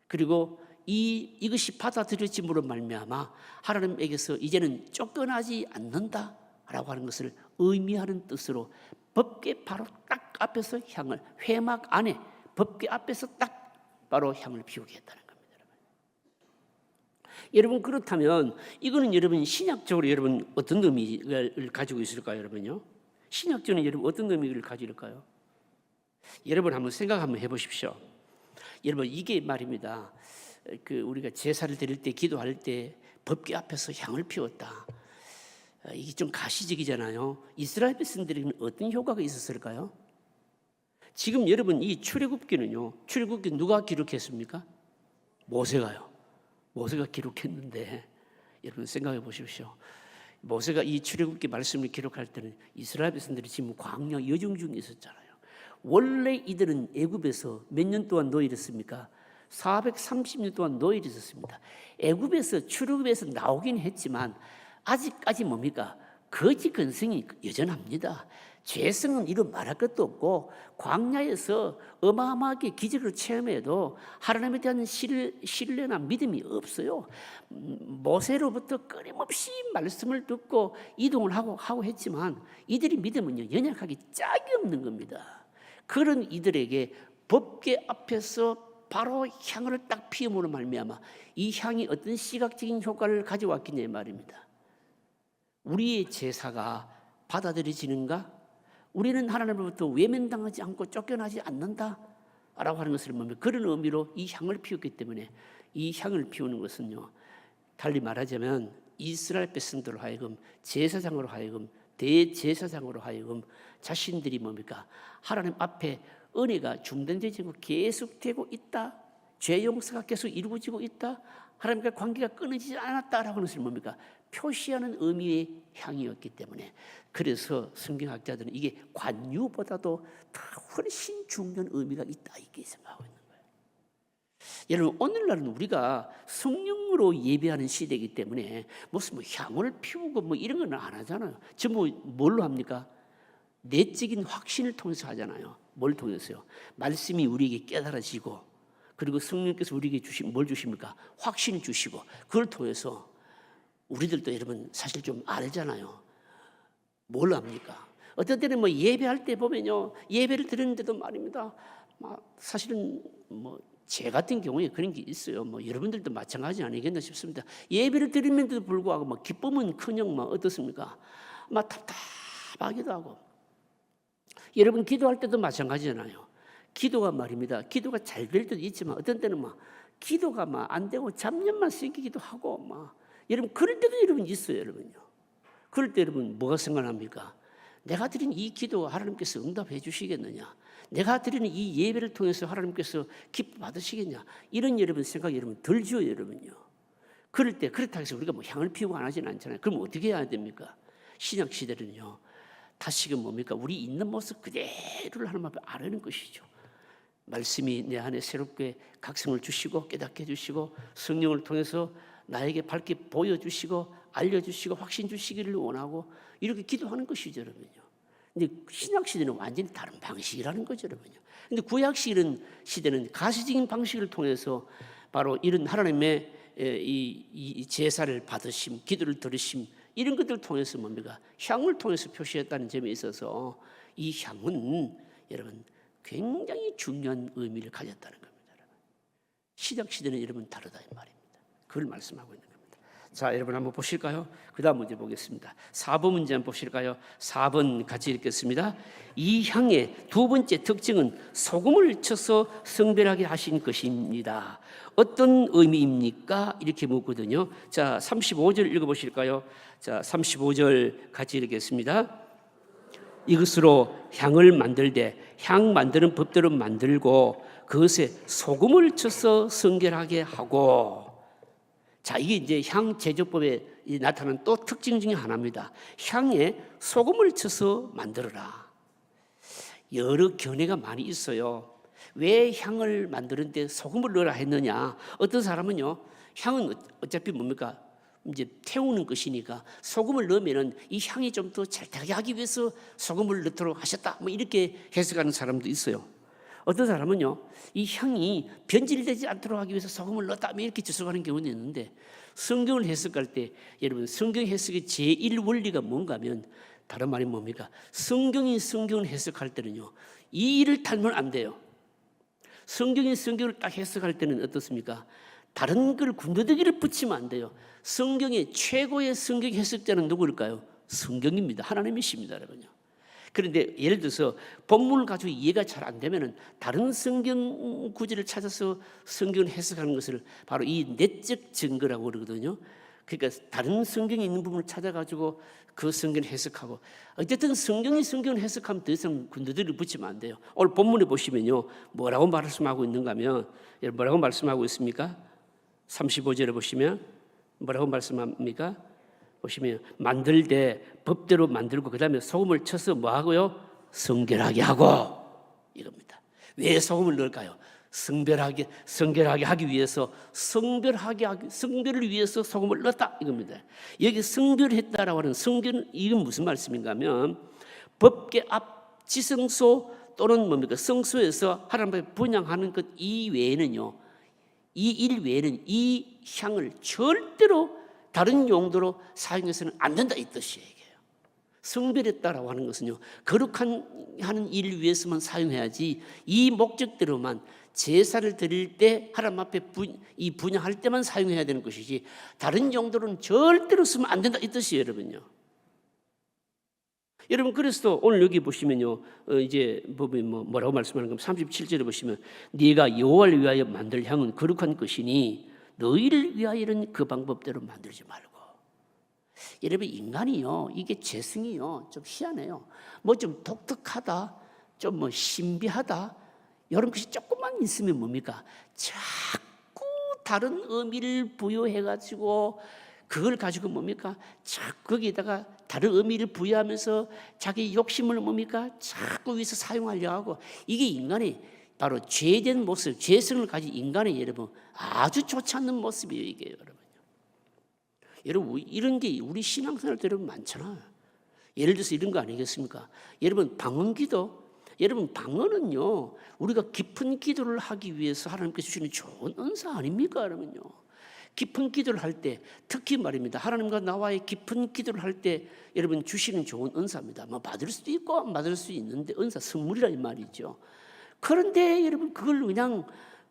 그리고 이것이 받아들여짐으로 말미암아 하나님에게서 이제는 쫓겨나지 않는다라고 하는 것을 의미하는 뜻으로 법궤 바로 딱 앞에서 향을, 회막 안에 법궤 앞에서 딱 바로 향을 피우게 했다는 겁니다. 여러분 그렇다면 이거는 여러분 신약적으로 여러분 어떤 의미를 가지고 있을까요, 여러분요? 신약적으로 여러분 어떤 의미를 가질까요? 여러분 한번 생각 한번 해보십시오. 여러분 이게 말입니다. 우리가 제사를 드릴 때, 기도할 때 법궤 앞에서 향을 피웠다. 이게 좀 가시적이잖아요. 이스라엘 백성들에게는 어떤 효과가 있었을까요? 지금 여러분 이 출애굽기는요, 출애굽기 누가 기록했습니까? 모세가요. 모세가 기록했는데 여러분 생각해 보십시오. 모세가 이 출애굽기 말씀을 기록할 때는 이스라엘 백성들이 지금 광야 여정 중에 있었잖아요. 원래 이들은 애굽에서 몇 년 동안 노예 있었습니까? 430년 동안 노예를 있었습니다. 애굽에서 출애굽에서 나오긴 했지만 아직까지 뭡니까? 거짓 근성이 여전합니다. 죄성은 이루 말할 것도 없고 광야에서 어마어마하게 기적을 체험해도 하나님에 대한 신뢰나 믿음이 없어요. 모세로부터 끊임없이 말씀을 듣고 이동을 하고 했지만 이들의 믿음은요 연약하기 짝이 없는 겁니다. 그런 이들에게 법궤 앞에서 바로 향을 딱 피움으로 말미암아 이 향이 어떤 시각적인 효과를 가져왔겠냐 말입니다. 우리의 제사가 받아들여지는가? 우리는 하나님으로부터 외면당하지 않고 쫓겨나지 않는다 라고 하는 것을 보면 그런 의미로 이 향을 피웠기 때문에 이 향을 피우는 것은요, 달리 말하자면 이스라엘 백성들로 하여금 제사장으로 하여금 대제사장으로 하여금 자신들이 뭡니까? 하나님 앞에 은혜가 중단되지고 계속되고 있다, 죄 용서가 계속 이루어지고 있다, 하나님과 관계가 끊어지지 않았다라고 하는 것을 뭡니까? 표시하는 의미의 향이었기 때문에, 그래서 성경학자들은 이게 관유보다도 더 훨씬 중요한 의미가 있다 이렇게 생각하고 있는 거예요. 여러분 오늘날은 우리가 성령으로 예배하는 시대이기 때문에 무슨 향을 피우고 이런 건 안 하잖아요. 전부 뭘로 합니까? 내적인 확신을 통해서 하잖아요. 뭘 통해서요? 말씀이 우리에게 깨달아지고, 그리고 성령께서 우리에게 뭘 주십니까? 확신을 주시고, 그걸 통해서 우리들도 여러분 사실 좀 알잖아요. 뭘 합니까? 어떤 때는 예배할 때 보면요, 예배를 드리는데도 말입니다, 사실은 제 같은 경우에 그런 게 있어요. 여러분들도 마찬가지 아니겠나 싶습니다. 예배를 드리면서도 불구하고 기쁨은 커녕 어떻습니까? 답답하기도 하고. 여러분 기도할 때도 마찬가지잖아요. 기도가 말입니다. 기도가 잘 될 때도 있지만 어떤 때는 기도가 안 되고 잡념만 생기기도 하고 여러분 그럴 때도 여러분 있어요, 여러분요. 그럴 때 여러분 뭐가 생각납니까? 내가 드린 이 기도 하나님께서 응답해 주시겠느냐? 내가 드리는 이 예배를 통해서 하나님께서 기뻐 받으시겠냐? 이런 여러분 생각 여러분 들죠, 여러분요. 그럴 때 그렇다고 해서 우리가 향을 피우고 안 하지는 않잖아요. 그럼 어떻게 해야 됩니까? 신약 시대는요, 다시금 뭡니까? 우리 있는 모습 그대로를 하나님 앞에 아뢰는 것이죠. 말씀이 내 안에 새롭게 각성을 주시고 깨닫게 해주시고 성령을 통해서 나에게 밝게 보여주시고 알려주시고 확신 주시기를 원하고 이렇게 기도하는 것이죠, 여러분요. 근데 신약 시대는 완전히 다른 방식이라는 거죠, 여러분요. 근데 구약 시대는 가시적인 방식을 통해서 바로 이런 하나님의 이 제사를 받으심, 기도를 들으심, 이런 것들을 통해서 뭡니까? 향을 통해서 표시했다는 점에 있어서 이 향은 여러분 굉장히 중요한 의미를 가졌다는 겁니다. 여러분. 신약 시대는 여러분 다르다 이 말입니다. 그걸 말씀하고 있는 겁니다. 자, 여러분 한번 보실까요? 그 다음 문제 보겠습니다. 4번 문제 한번 보실까요? 4번 같이 읽겠습니다. 이 향의 두 번째 특징은 소금을 쳐서 성별하게 하신 것입니다. 어떤 의미입니까? 이렇게 묻거든요. 자, 35절 읽어보실까요? 자, 35절 같이 읽겠습니다. 이것으로 향을 만들되 향 만드는 법대로 만들고 그것에 소금을 쳐서 성결하게 하고. 자, 이게 이제 향 제조법에 나타나는 또 특징 중에 하나입니다. 향에 소금을 쳐서 만들어라. 여러 견해가 많이 있어요. 왜 향을 만드는데 소금을 넣으라 했느냐? 어떤 사람은요, 향은 어차피 뭡니까? 이제 태우는 것이니까 소금을 넣으면은 이 향이 좀 더 잘 나게 하기 위해서 소금을 넣도록 하셨다. 뭐 이렇게 해석하는 사람도 있어요. 어떤 사람은요, 이 향이 변질되지 않도록 하기 위해서 소금을 넣었다. 뭐 이렇게 주석하는 경우도 있는데, 성경을 해석할 때 여러분 성경 해석의 제1원리가 뭔가 하면 다른 말이 뭡니까? 성경이 성경을 해석할 때는요, 이 일을 달면 안 돼요. 성경이 성경을 딱 해석할 때는 어떻습니까? 다른 걸 군더더기를 붙이면 안 돼요. 성경의 최고의 성경 해석자는 누구일까요? 성경입니다. 하나님이십니다, 여러분요. 그런데 예를 들어서 본문을 가지고 이해가 잘 안 되면은 다른 성경 구절을 찾아서 성경을 해석하는 것을 바로 이 내적 증거라고 그러거든요. 그러니까 다른 성경에 있는 부분을 찾아가지고 그 성경을 해석하고, 어쨌든 성경이 성경을 해석하면 더 이상 군더더기를 붙이면 안 돼요. 오늘 본문에 보시면요, 뭐라고 말씀하고 있는가 하면, 뭐라고 말씀하고 있습니까? 35절에 보시면 뭐라고 말씀합니까? 보시면 만들되 법대로 만들고 그 다음에 소금을 쳐서 뭐하고요? 성결하게 하고, 이겁니다. 왜 소금을 넣을까요? 성결하게 하기 위해서, 성별을 위해서 소금을 넣었다, 이겁니다. 여기 성별했다라고 하는 성결은 이건 무슨 말씀인가 하면, 법계 앞 지성소 또는 뭡니까? 성소에서 하나님 앞에 분향하는 것 이외에는요, 이 일 외에는 이 향을 절대로 다른 용도로 사용해서는 안 된다, 이 뜻이에요. 성별했다라고 하는 것은요, 거룩한 하는 일을 위해서만 사용해야지, 이 목적대로만 제사를 드릴 때 하나님 앞에 이 분향할 때만 사용해야 되는 것이지 다른 용도로는 절대로 쓰면 안 된다, 이 뜻이에요, 여러분요. 여러분, 그래서 오늘 여기 보시면요, 이제 보면 뭐라고 말씀하는 겁니까? 37절에 보시면 네가 여호와를 위하여 만들 향은 거룩한 것이니 너희를 위하여는 그 방법대로 만들지 말고. 여러분, 인간이요, 이게 재성이요 좀 희한해요. 뭐 좀 독특하다, 좀 뭐 신비하다, 이런 것이 조금만 있으면 뭡니까? 자꾸 다른 의미를 부여해가지고 그걸 가지고 뭡니까? 자꾸 거기에다가 다른 의미를 부여하면서 자기 욕심을 뭡니까? 자꾸 위해서 사용하려 하고, 이게 인간의 바로 죄된 모습, 죄성을 가진 인간의 여러분 아주 좋지 않는 모습이에요, 이게 여러분. 여러분, 이런 게 우리 신앙생활 때 여러분 많잖아요. 예를 들어서 이런 거 아니겠습니까? 여러분, 방언기도, 여러분 방언은요, 우리가 깊은 기도를 하기 위해서 하나님께서 주시는 좋은 은사 아닙니까, 여러분요? 깊은 기도를 할 때, 특히 말입니다, 하나님과 나와의 깊은 기도를 할 때 여러분 주시는 좋은 은사입니다. 뭐 받을 수도 있고 안 받을 수도 있는데 은사, 선물이란 말이죠. 그런데 여러분 그걸 그냥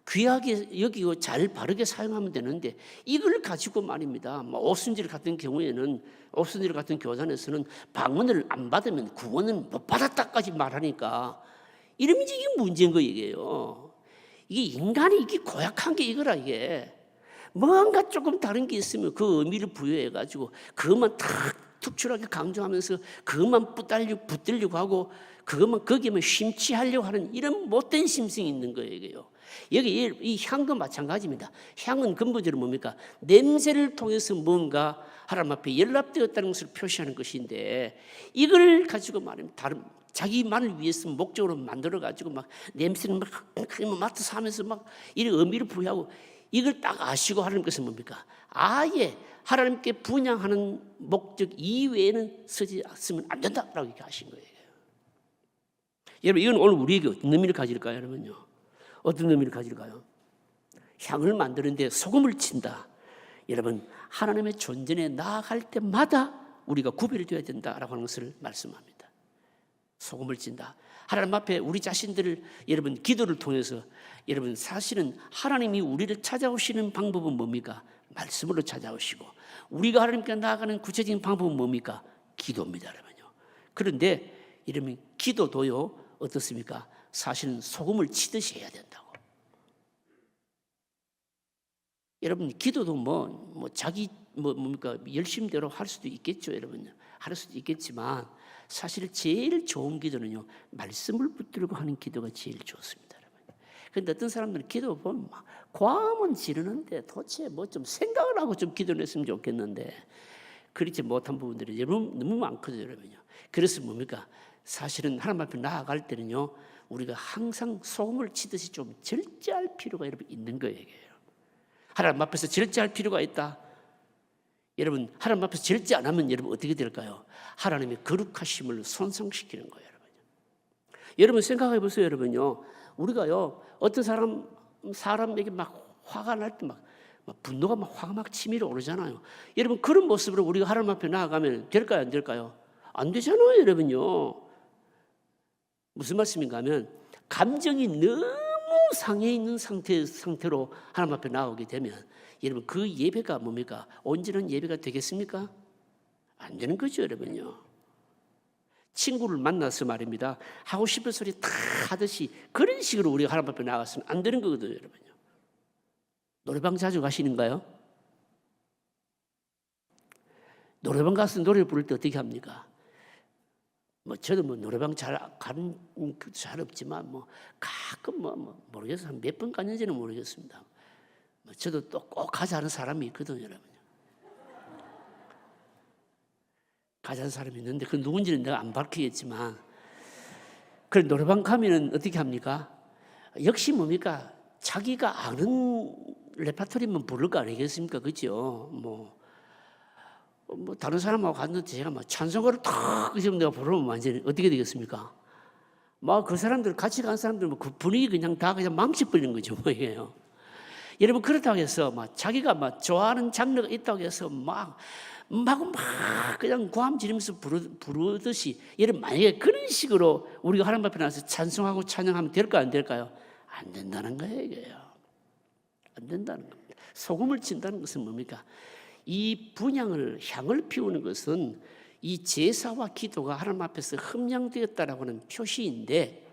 귀하게 여기고 잘 바르게 사용하면 되는데, 이걸 가지고 말입니다, 뭐 오순절 같은 경우에는, 오순절 같은 교단에서는 방언을 안 받으면 구원은 못 받았다까지 말하니까, 이러면 이게 문제인 거예요. 이게 인간이 이게 고약한 게 이거라. 이게 뭔가 조금 다른 게 있으면 그 의미를 부여해가지고 그것만 탁 특출하게 강조하면서 그것만 붙들려고 하고 그것만 거기에만 심취하려고 하는 이런 못된 심성이 있는 거예요. 이게요. 여기 이 향과 마찬가지입니다. 향은 근본적으로 뭡니까? 냄새를 통해서 뭔가 하나님 앞에 연락되었다는 것을 표시하는 것인데, 이걸 가지고 말하면 다른 자기만을 위해서 목적으로 만들어 가지고 막 냄새를 막 맡아서 하면서 막 이런 의미를 부여하고, 이걸 딱 아시고 하나님께서 뭡니까? 아예 하나님께 분향하는 목적 이외에는 쓰면 안 된다라고 이렇게 하신 거예요. 여러분, 이건 오늘 우리에게 어떤 의미를 가질까요, 여러분요? 어떤 의미를 가질까요? 향을 만드는데 소금을 친다. 여러분, 하나님의 존전에 나아갈 때마다 우리가 구별되어야 된다라고 하는 것을 말씀합니다. 소금을 친다. 하나님 앞에 우리 자신들을 여러분 기도를 통해서, 여러분 사실은 하나님이 우리를 찾아오시는 방법은 뭡니까? 말씀으로 찾아오시고 우리가 하나님께 나아가는 구체적인 방법은 뭡니까? 기도입니다, 여러분요. 그런데 이러면 기도도요 어떻습니까? 사실은 소금을 치듯이 해야 된다고. 여러분 기도도 자기 뭡니까 열심대로 할 수도 있겠죠, 여러분요. 할 수도 있겠지만 사실 제일 좋은 기도는요 말씀을 붙들고 하는 기도가 제일 좋습니다, 여러분. 그런데 어떤 사람들은 기도 보면 막 고함은 지르는데 도대체 뭐 좀 생각을 하고 좀 기도를 했으면 좋겠는데 그렇지 못한 부분들이 너무 많거든요, 여러분요. 그래서 뭡니까? 사실은 하나님 앞에 나아갈 때는요 우리가 항상 소금을 치듯이 좀 절제할 필요가 여러분 있는 거예요. 하나님 앞에서 절제할 필요가 있다. 여러분 하나님 앞에서 절제 안 하면 여러분 어떻게 될까요? 하나님의 거룩하심을 손상시키는 거예요, 여러분. 여러분 생각해 보세요, 여러분요. 우리가요 어떤 사람에게 막 화가 날 때 막 분노가 막 화가 막 치밀어 오르잖아요. 여러분 그런 모습으로 우리가 하나님 앞에 나아가면 될까요, 안 될까요? 안 되잖아요, 여러분요. 무슨 말씀인가 하면 감정이 너무 상해 있는 상태로 하나님 앞에 나오게 되면 여러분 그 예배가 뭡니까? 온전한 예배가 되겠습니까? 안 되는 거죠, 여러분요. 친구를 만나서 말입니다. 하고 싶은 소리 다 하듯이 그런 식으로 우리가 하나님 앞에 나갔으면 안 되는 거거든요, 여러분요. 노래방 자주 가시는가요? 노래방 가서 노래 부를 때 어떻게 합니까? 저도 노래방 잘 가는 잘 없지만 가끔 모르겠어요. 한 몇 번 갔는지는 모르겠습니다. 저도 또 꼭 가자 하는 사람이 있거든요, 여러분. 가자는 사람이 있는데 그 누군지는 내가 안 밝히겠지만 그 노래방 가면은 어떻게 합니까? 역시 뭡니까? 자기가 아는 레파토리만 부를 거 아니겠습니까? 그죠? 다른 사람하고 갔는데 제가 찬송가를 탁 내가 부르면 완전히 어떻게 되겠습니까? 그 사람들 같이 간 사람들 그 분위기 그냥 다 그냥 망치버리는 거죠, 뭐예요. 여러분 그렇다고 해서 자기가 좋아하는 장르가 있다고 해서 막 그냥 고함 지르면서 부르듯이 여러분 만약에 그런 식으로 우리가 하나님 앞에 나와서 찬송하고 찬양하면 될까요, 안 될까요? 안 된다는 거예요, 이게요. 안 된다는 겁니다. 소금을 친다는 것은 뭡니까? 이 분향을 향을 피우는 것은 이 제사와 기도가 하나님 앞에서 흠양되었다라고 하는 표시인데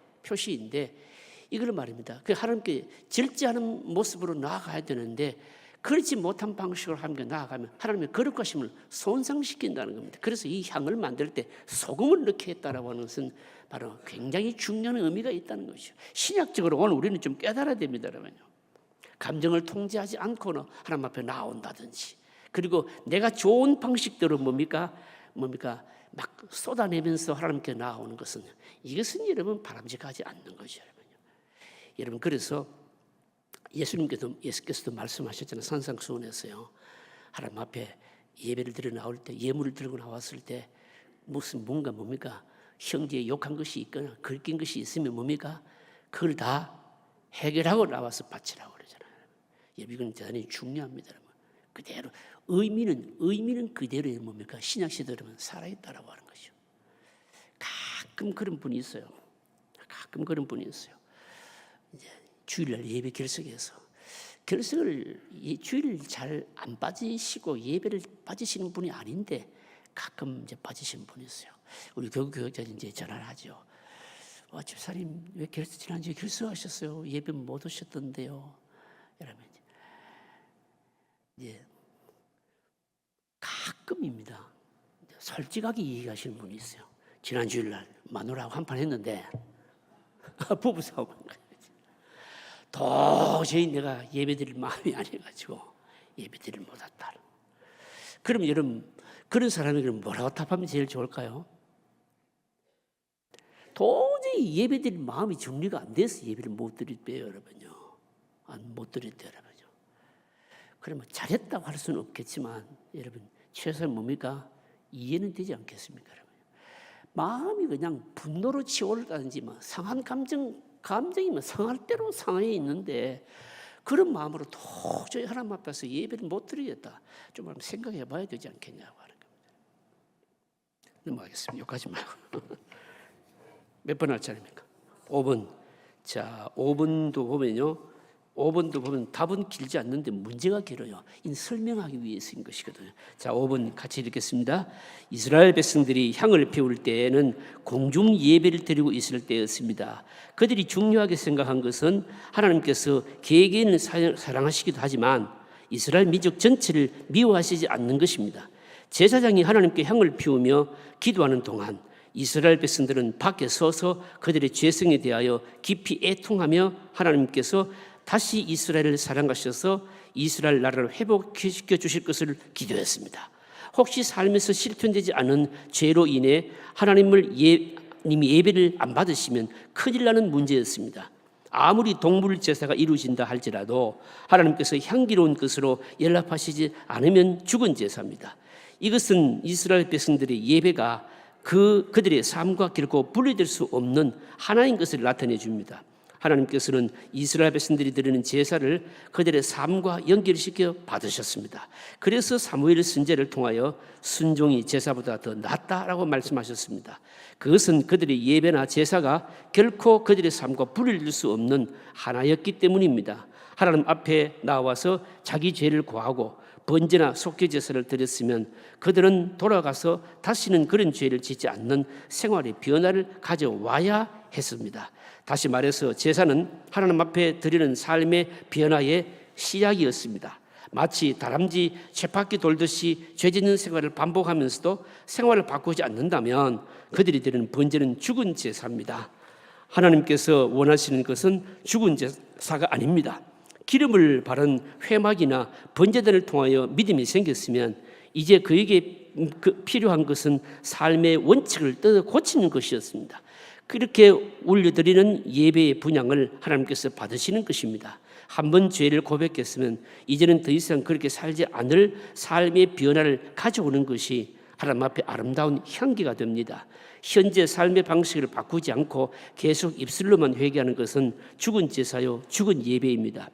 이걸 말입니다. 그 하나님께 절제하는 모습으로 나아가야 되는데 그렇지 못한 방식으로 하나님께 나아가면 하나님의 거룩하심을 손상시킨다는 겁니다. 그래서 이 향을 만들 때 소금을 넣게 했다라고 하는 것은 바로 굉장히 중요한 의미가 있다는 것이죠. 신약적으로 오늘 우리는 좀 깨달아야 됩니다, 여러분요. 감정을 통제하지 않고는 하나님 앞에 나온다든지 그리고 내가 좋은 방식대로 뭡니까 막 쏟아내면서 하나님께 나오는 것은 이것은 여러분 바람직하지 않는 거죠, 여러분. 그래서 예수께서도 말씀하셨잖아요. 산상수훈에서요. 하나님 앞에 예배를 드려 나올 때 예물을 들고 나왔을 때 무슨 뭡니까 형제에 욕한 것이 있거나 긁힌 것이 있으면 뭡니까 그걸 다 해결하고 나와서 바치라고 그러잖아요. 이건 대단히 중요합니다, 여러분. 그대로 의미는 그대로 뭡니까 신약 시대로는 살아있다라고 하는 것이죠. 가끔 그런 분이 있어요. 이제 주일날 예배 결석해서 결석을 주일 잘 안 빠지시고 예배를 빠지시는 분이 아닌데 가끔 이제 빠지시는 분이 있어요. 우리 교육자님 이제 전화를 하죠. 집사님 왜 지난주에 결석하셨어요? 예배 못 오셨던데요. 여러분 이제 가끔입니다. 솔직하게 얘기하시는 분이 있어요. 지난 주일날 마누라하고 한판 했는데 부부싸움 한 거예요. 도저히 내가 예배드릴 마음이 아니어가지고 예배드릴 못했다. 그럼 여러분 그런 사람이 그럼 뭐라고 답하면 제일 좋을까요? 도저히 예배드릴 마음이 정리가 안 돼서 예배를 못 드릴 때요, 여러분요. 못 드릴 때, 여러분요. 그러면 잘했다고 할 수는 없겠지만 여러분 최소한 뭡니까? 이해는 되지 않겠습니까, 여러분? 마음이 그냥 분노로 치올다든지 상한 감정이 상할 대로 상해 있는데 그런 마음으로 도저히 하나님 앞에서 예배를 못 드리겠다. 좀 생각해 봐야 되지 않겠냐고 하는 겁니다. 넘어가겠습니다. 욕하지 말고. 몇 번 할 차례입니까? 5분. 자, 5분도 보면요. 5번도 보면 답은 길지 않는데 문제가 길어요. 이 설명하기 위해서인 것이거든요. 자, 5번 같이 읽겠습니다. 이스라엘 백성들이 향을 피울 때에는 공중 예배를 드리고 있을 때였습니다. 그들이 중요하게 생각한 것은 하나님께서 개개인을 사랑하시기도 하지만 이스라엘 민족 전체를 미워하시지 않는 것입니다. 제사장이 하나님께 향을 피우며 기도하는 동안 이스라엘 백성들은 밖에 서서 그들의 죄성에 대하여 깊이 애통하며 하나님께서 다시 이스라엘을 사랑하셔서 이스라엘 나라를 회복시켜 주실 것을 기도했습니다. 혹시 삶에서 실현되지 않은 죄로 인해 하나님이 예배를 안 받으시면 큰일 나는 문제였습니다. 아무리 동물 제사가 이루어진다 할지라도 하나님께서 향기로운 것으로 연락하시지 않으면 죽은 제사입니다. 이것은 이스라엘 백성들의 예배가 그들의 삶과 결코 분리될 수 없는 하나인 것을 나타내 줍니다. 하나님께서는 이스라엘 백성들이 드리는 제사를 그들의 삶과 연결시켜 받으셨습니다. 그래서 사무엘 선지자를 통하여 순종이 제사보다 더 낫다라고 말씀하셨습니다. 그것은 그들의 예배나 제사가 결코 그들의 삶과 분리될 수 없는 하나였기 때문입니다. 하나님 앞에 나와서 자기 죄를 고하고 번제나 속죄 제사를 드렸으면 그들은 돌아가서 다시는 그런 죄를 짓지 않는 생활의 변화를 가져와야 했습니다. 다시 말해서 제사는 하나님 앞에 드리는 삶의 변화의 시작이었습니다. 마치 다람쥐 쳇바퀴 돌듯이 죄 짓는 생활을 반복하면서도 생활을 바꾸지 않는다면 그들이 드리는 번제는 죽은 제사입니다. 하나님께서 원하시는 것은 죽은 제사가 아닙니다. 기름을 바른 회막이나 번제단을 통하여 믿음이 생겼으면 이제 그에게 필요한 것은 삶의 원칙을 뜯어 고치는 것이었습니다. 그렇게 올려드리는 예배의 분향을 하나님께서 받으시는 것입니다. 한번 죄를 고백했으면 이제는 더 이상 그렇게 살지 않을 삶의 변화를 가져오는 것이 하나님 앞에 아름다운 향기가 됩니다. 현재 삶의 방식을 바꾸지 않고 계속 입술로만 회개하는 것은 죽은 제사요, 죽은 예배입니다.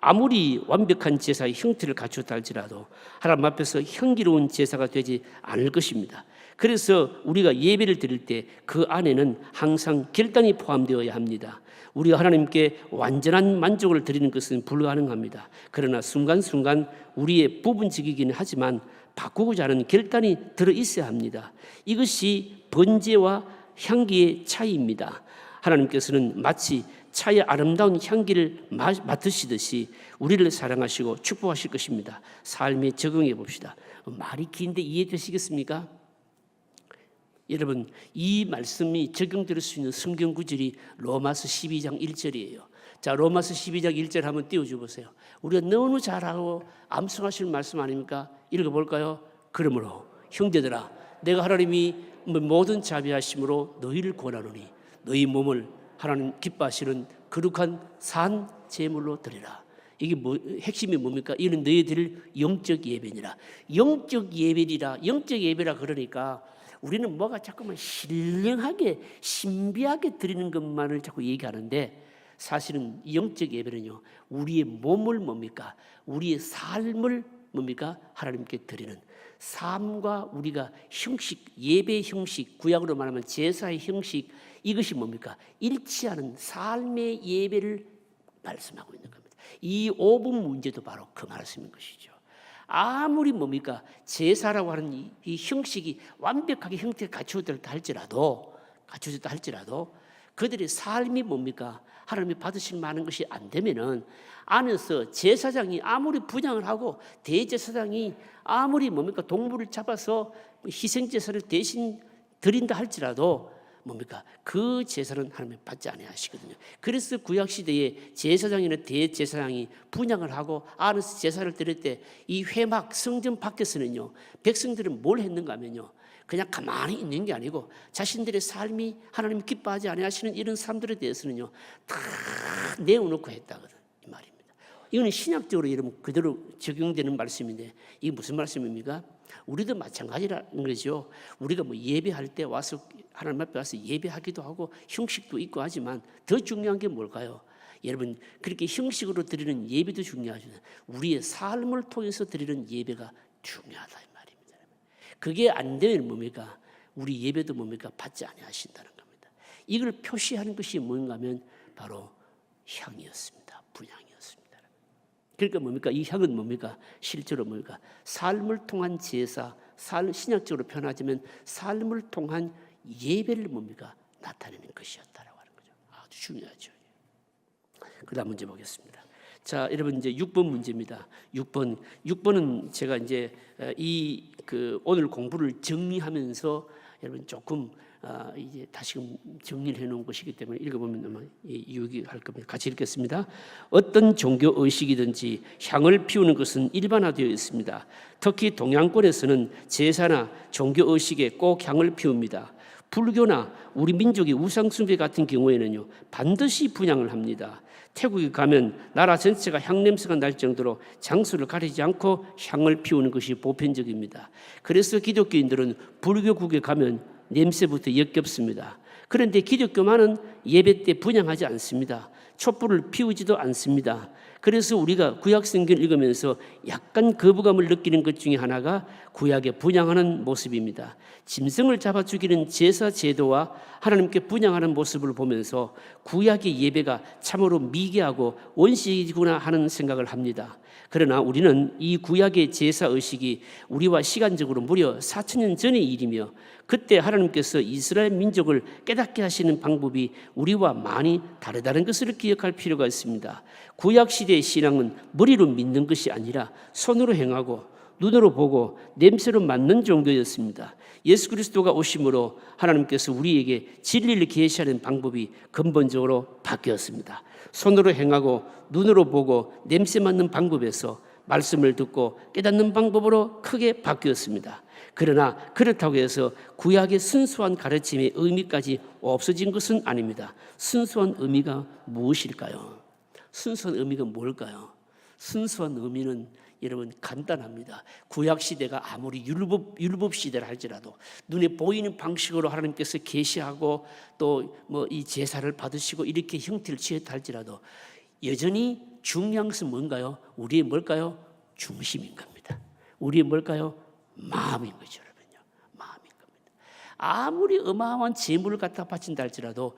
아무리 완벽한 제사의 형태를 갖췄다 할지라도 하나님 앞에서 향기로운 제사가 되지 않을 것입니다. 그래서 우리가 예배를 드릴 때 그 안에는 항상 결단이 포함되어야 합니다. 우리가 하나님께 완전한 만족을 드리는 것은 불가능합니다. 그러나 순간순간 우리의 부분적이기는 하지만 바꾸고자 하는 결단이 들어있어야 합니다. 이것이 번제와 향기의 차이입니다. 하나님께서는 마치 차의 아름다운 향기를 맡으시듯이 우리를 사랑하시고 축복하실 것입니다. 삶에 적용해 봅시다. 말이 긴데 이해되시겠습니까? 여러분, 이 말씀이 적용될 수 있는 성경 구절이 로마서 12장 1절이에요. 자, 로마서 12장 1절 한번 띄워줘 보세요. 우리가 너무 잘하고 암송하실 말씀 아닙니까? 읽어볼까요? 그러므로 형제들아, 내가 하나님이 모든 자비하심으로 너희를 권하노니 너희 몸을 하나님 기뻐하시는 거룩한 산 제물로 드리라. 이게 핵심이 뭡니까? 이는 너희들 영적 예배니라. 영적 예배리라. 영적 예배라 그러니까 우리는 뭐가 자꾸만 신령하게 신비하게 드리는 것만을 자꾸 얘기하는데 사실은 영적 예배는요, 우리의 몸을 뭡니까? 우리의 삶을 뭡니까? 하나님께 드리는 삶과 우리가 형식, 예배 형식, 구약으로 말하면 제사의 형식, 이것이 뭡니까? 일치하는 삶의 예배를 말씀하고 있는 겁니다. 이 5분 문제도 바로 그 말씀인 것이죠. 아무리 뭡니까? 제사라고 하는 이 형식이 완벽하게 형태를 갖추었다 할지라도 그들의 삶이 뭡니까? 하나님이 받으실 만한 것이 안 되면은 안에서 제사장이 아무리 분향을 하고 대제사장이 아무리 뭡니까? 동물을 잡아서 희생제사를 대신 드린다 할지라도 뭡니까? 그 제사는 하나님 받지 아니하시거든요. 그래서 구약 시대에 제사장이나 대제사장이 분향을 하고 안에서 제사를 드릴 때 이 회막 성전 밖에서는요, 백성들은 뭘 했는가 하면요, 그냥 가만히 있는 게 아니고 자신들의 삶이 하나님 기뻐하지 아니하시는 이런 사람들에 대해서는요, 다 내어놓고 했다거든, 이 말입니다. 이거는 신약적으로 여러분 그대로 적용되는 말씀인데 이게 무슨 말씀입니까? 우리도 마찬가지라는 거죠. 우리가 뭐 예배할 때 와서 하나님 앞에 와서 예배하기도 하고 형식도 있고 하지만 더 중요한 게 뭘까요? 여러분, 그렇게 형식으로 드리는 예배도 중요하지만 우리의 삶을 통해서 드리는 예배가 중요하다 이 말입니다. 그게 안 되면 뭡니까? 우리 예배도 뭡니까? 받지 아니하신다는 겁니다. 이걸 표시하는 것이 뭔가 하면 바로 향이었습니다. 분향이었습니다. 그러니까 뭡니까? 이 향은 뭡니까? 실제로 뭡니까? 삶을 통한 제사, 신약적으로 표현하자면 삶을 통한 예배를 뭡니까? 나타내는 것이었다라고 하는 거죠. 아주 중요하죠. 그다음 문제 보겠습니다. 자, 여러분 이제 6번 문제입니다. 6번은 제가 이제 오늘 공부를 정리하면서 여러분 조금 이제 다시금 정리를 해놓은 것이기 때문에 읽어보면 아마 유익할 겁니다. 같이 읽겠습니다. 어떤 종교 의식이든지 향을 피우는 것은 일반화되어 있습니다. 특히 동양권에서는 제사나 종교 의식에 꼭 향을 피웁니다. 불교나 우리 민족의 우상숭배 같은 경우에는요 반드시 분향을 합니다. 태국에 가면 나라 전체가 향냄새가 날 정도로 장소를 가리지 않고 향을 피우는 것이 보편적입니다. 그래서 기독교인들은 불교국에 가면 냄새부터 역겹습니다. 그런데 기독교만은 예배 때 분향하지 않습니다. 촛불을 피우지도 않습니다. 그래서 우리가 구약 성경을 읽으면서 약간 거부감을 느끼는 것 중에 하나가 구약에 분향하는 모습입니다. 짐승을 잡아 죽이는 제사 제도와 하나님께 분향하는 모습을 보면서 구약의 예배가 참으로 미개하고 원시이구나 하는 생각을 합니다. 그러나 우리는 이 구약의 제사 의식이 우리와 시간적으로 무려 4,000년 전의 일이며 그때 하나님께서 이스라엘 민족을 깨닫게 하시는 방법이 우리와 많이 다르다는 것을 기억할 필요가 있습니다. 구약 시대의 신앙은 머리로 믿는 것이 아니라 손으로 행하고 눈으로 보고 냄새로 맡는 종교였습니다. 예수 그리스도가 오심으로 하나님께서 우리에게 진리를 계시하는 방법이 근본적으로 바뀌었습니다. 손으로 행하고 눈으로 보고 냄새 맡는 방법에서 말씀을 듣고 깨닫는 방법으로 크게 바뀌었습니다. 그러나 그렇다고 해서 구약의 순수한 가르침의 의미까지 없어진 것은 아닙니다. 순수한 의미가 무엇일까요? 순수한 의미가 뭘까요? 순수한 의미는 여러분 간단합니다. 구약 시대가 아무리 율법 시대를 할지라도 눈에 보이는 방식으로 하나님께서 계시하고 또 이 제사를 받으시고 이렇게 형태를 취했다 할지라도 여전히 중요한 것은 뭔가요? 우리의 뭘까요? 중심인 겁니다. 우리의 뭘까요? 마음인 거죠, 여러분요. 마음인 겁니다. 아무리 어마어마한 재물을 갖다 바친다 할지라도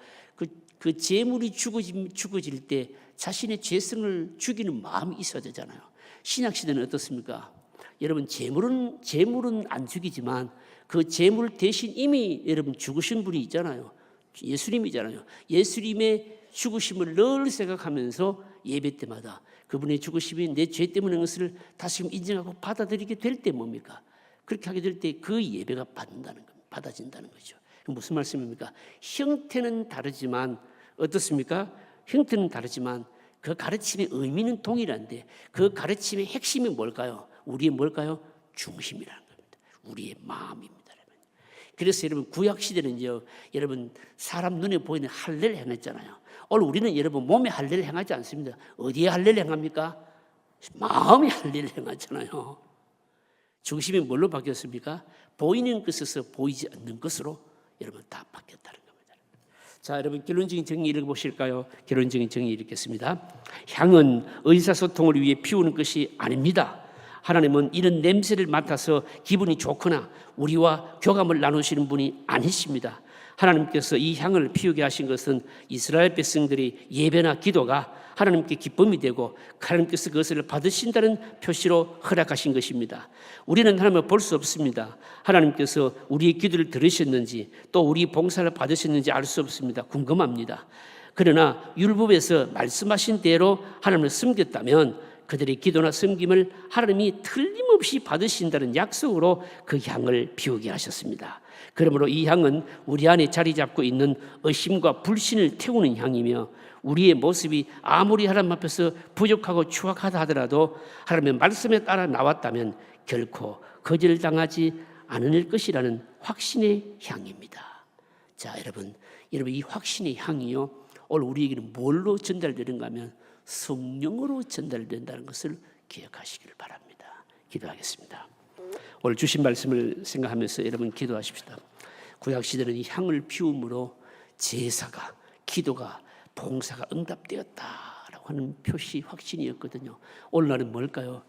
그 재물이 죽어질 때 자신의 죄성을 죽이는 마음이 있어야 되잖아요. 신약 시대는 어떻습니까? 여러분 재물은 안 죽이지만 그 재물 대신 이미 여러분 죽으신 분이 있잖아요. 예수님이잖아요. 예수님의 죽으심을 늘 생각하면서 예배 때마다 그분의 죽으심이 내 죄 때문에 것을 다시금 인정하고 받아들이게 될 때 뭡니까? 그렇게 하게 될 때 그 예배가 받아진다는 거죠. 무슨 말씀입니까? 형태는 다르지만 어떻습니까? 형태는 다르지만 그 가르침의 의미는 동일한데 그 가르침의 핵심이 뭘까요? 우리의 뭘까요? 중심이라는 겁니다. 우리의 마음입니다. 그래서 여러분 구약 시대는요, 여러분 사람 눈에 보이는 할례를 행했잖아요. 오늘 우리는 여러분 몸에 할례를 행하지 않습니다. 어디에 할례를 행합니까? 마음의 할례를 행하잖아요. 중심이 뭘로 바뀌었습니까? 보이는 것에서 보이지 않는 것으로 여러분 다 바뀌었다는 겁니다. 자, 여러분 결론적인 정의 읽어보실까요? 결론적인 정의 읽겠습니다. 향은 의사소통을 위해 피우는 것이 아닙니다. 하나님은 이런 냄새를 맡아서 기분이 좋거나 우리와 교감을 나누시는 분이 아니십니다. 하나님께서 이 향을 피우게 하신 것은 이스라엘 백성들이 예배나 기도가 하나님께 기쁨이 되고 하나님께서 그것을 받으신다는 표시로 허락하신 것입니다. 우리는 하나님을 볼 수 없습니다. 하나님께서 우리의 기도를 들으셨는지 또 우리 봉사를 받으셨는지 알 수 없습니다. 궁금합니다. 그러나 율법에서 말씀하신 대로 하나님을 섬겼다면 그들의 기도나 섬김을 하나님이 틀림없이 받으신다는 약속으로 그 향을 피우게 하셨습니다. 그러므로 이 향은 우리 안에 자리 잡고 있는 의심과 불신을 태우는 향이며 우리의 모습이 아무리 하나님 앞에서 부족하고 추악하다 하더라도 하나님의 말씀에 따라 나왔다면 결코 거절당하지 않을 것이라는 확신의 향입니다. 자, 여러분 이 확신의 향이요, 오늘 우리에게는 뭘로 전달되는가 하면 성령으로 전달된다는 것을 기억하시기를 바랍니다. 기도하겠습니다. 오늘 주신 말씀을 생각하면서 여러분 기도하십시다. 구약시대는 이 향을 피움으로 제사가, 기도가, 봉사가 응답되었다라고 하는 표시 확신이었거든요. 오늘날은 뭘까요?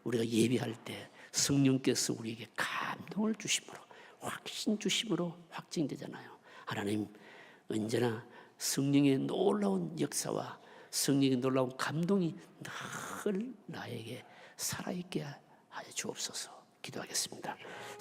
우리가 예배할 때 성령께서 우리에게 감동을 주심으로, 확신 주심으로 확증되잖아요. 하나님 언제나 성령의 놀라운 역사와 성령의 놀라운 감동이 늘 나에게 살아있게 하여 주옵소서. 기도하겠습니다.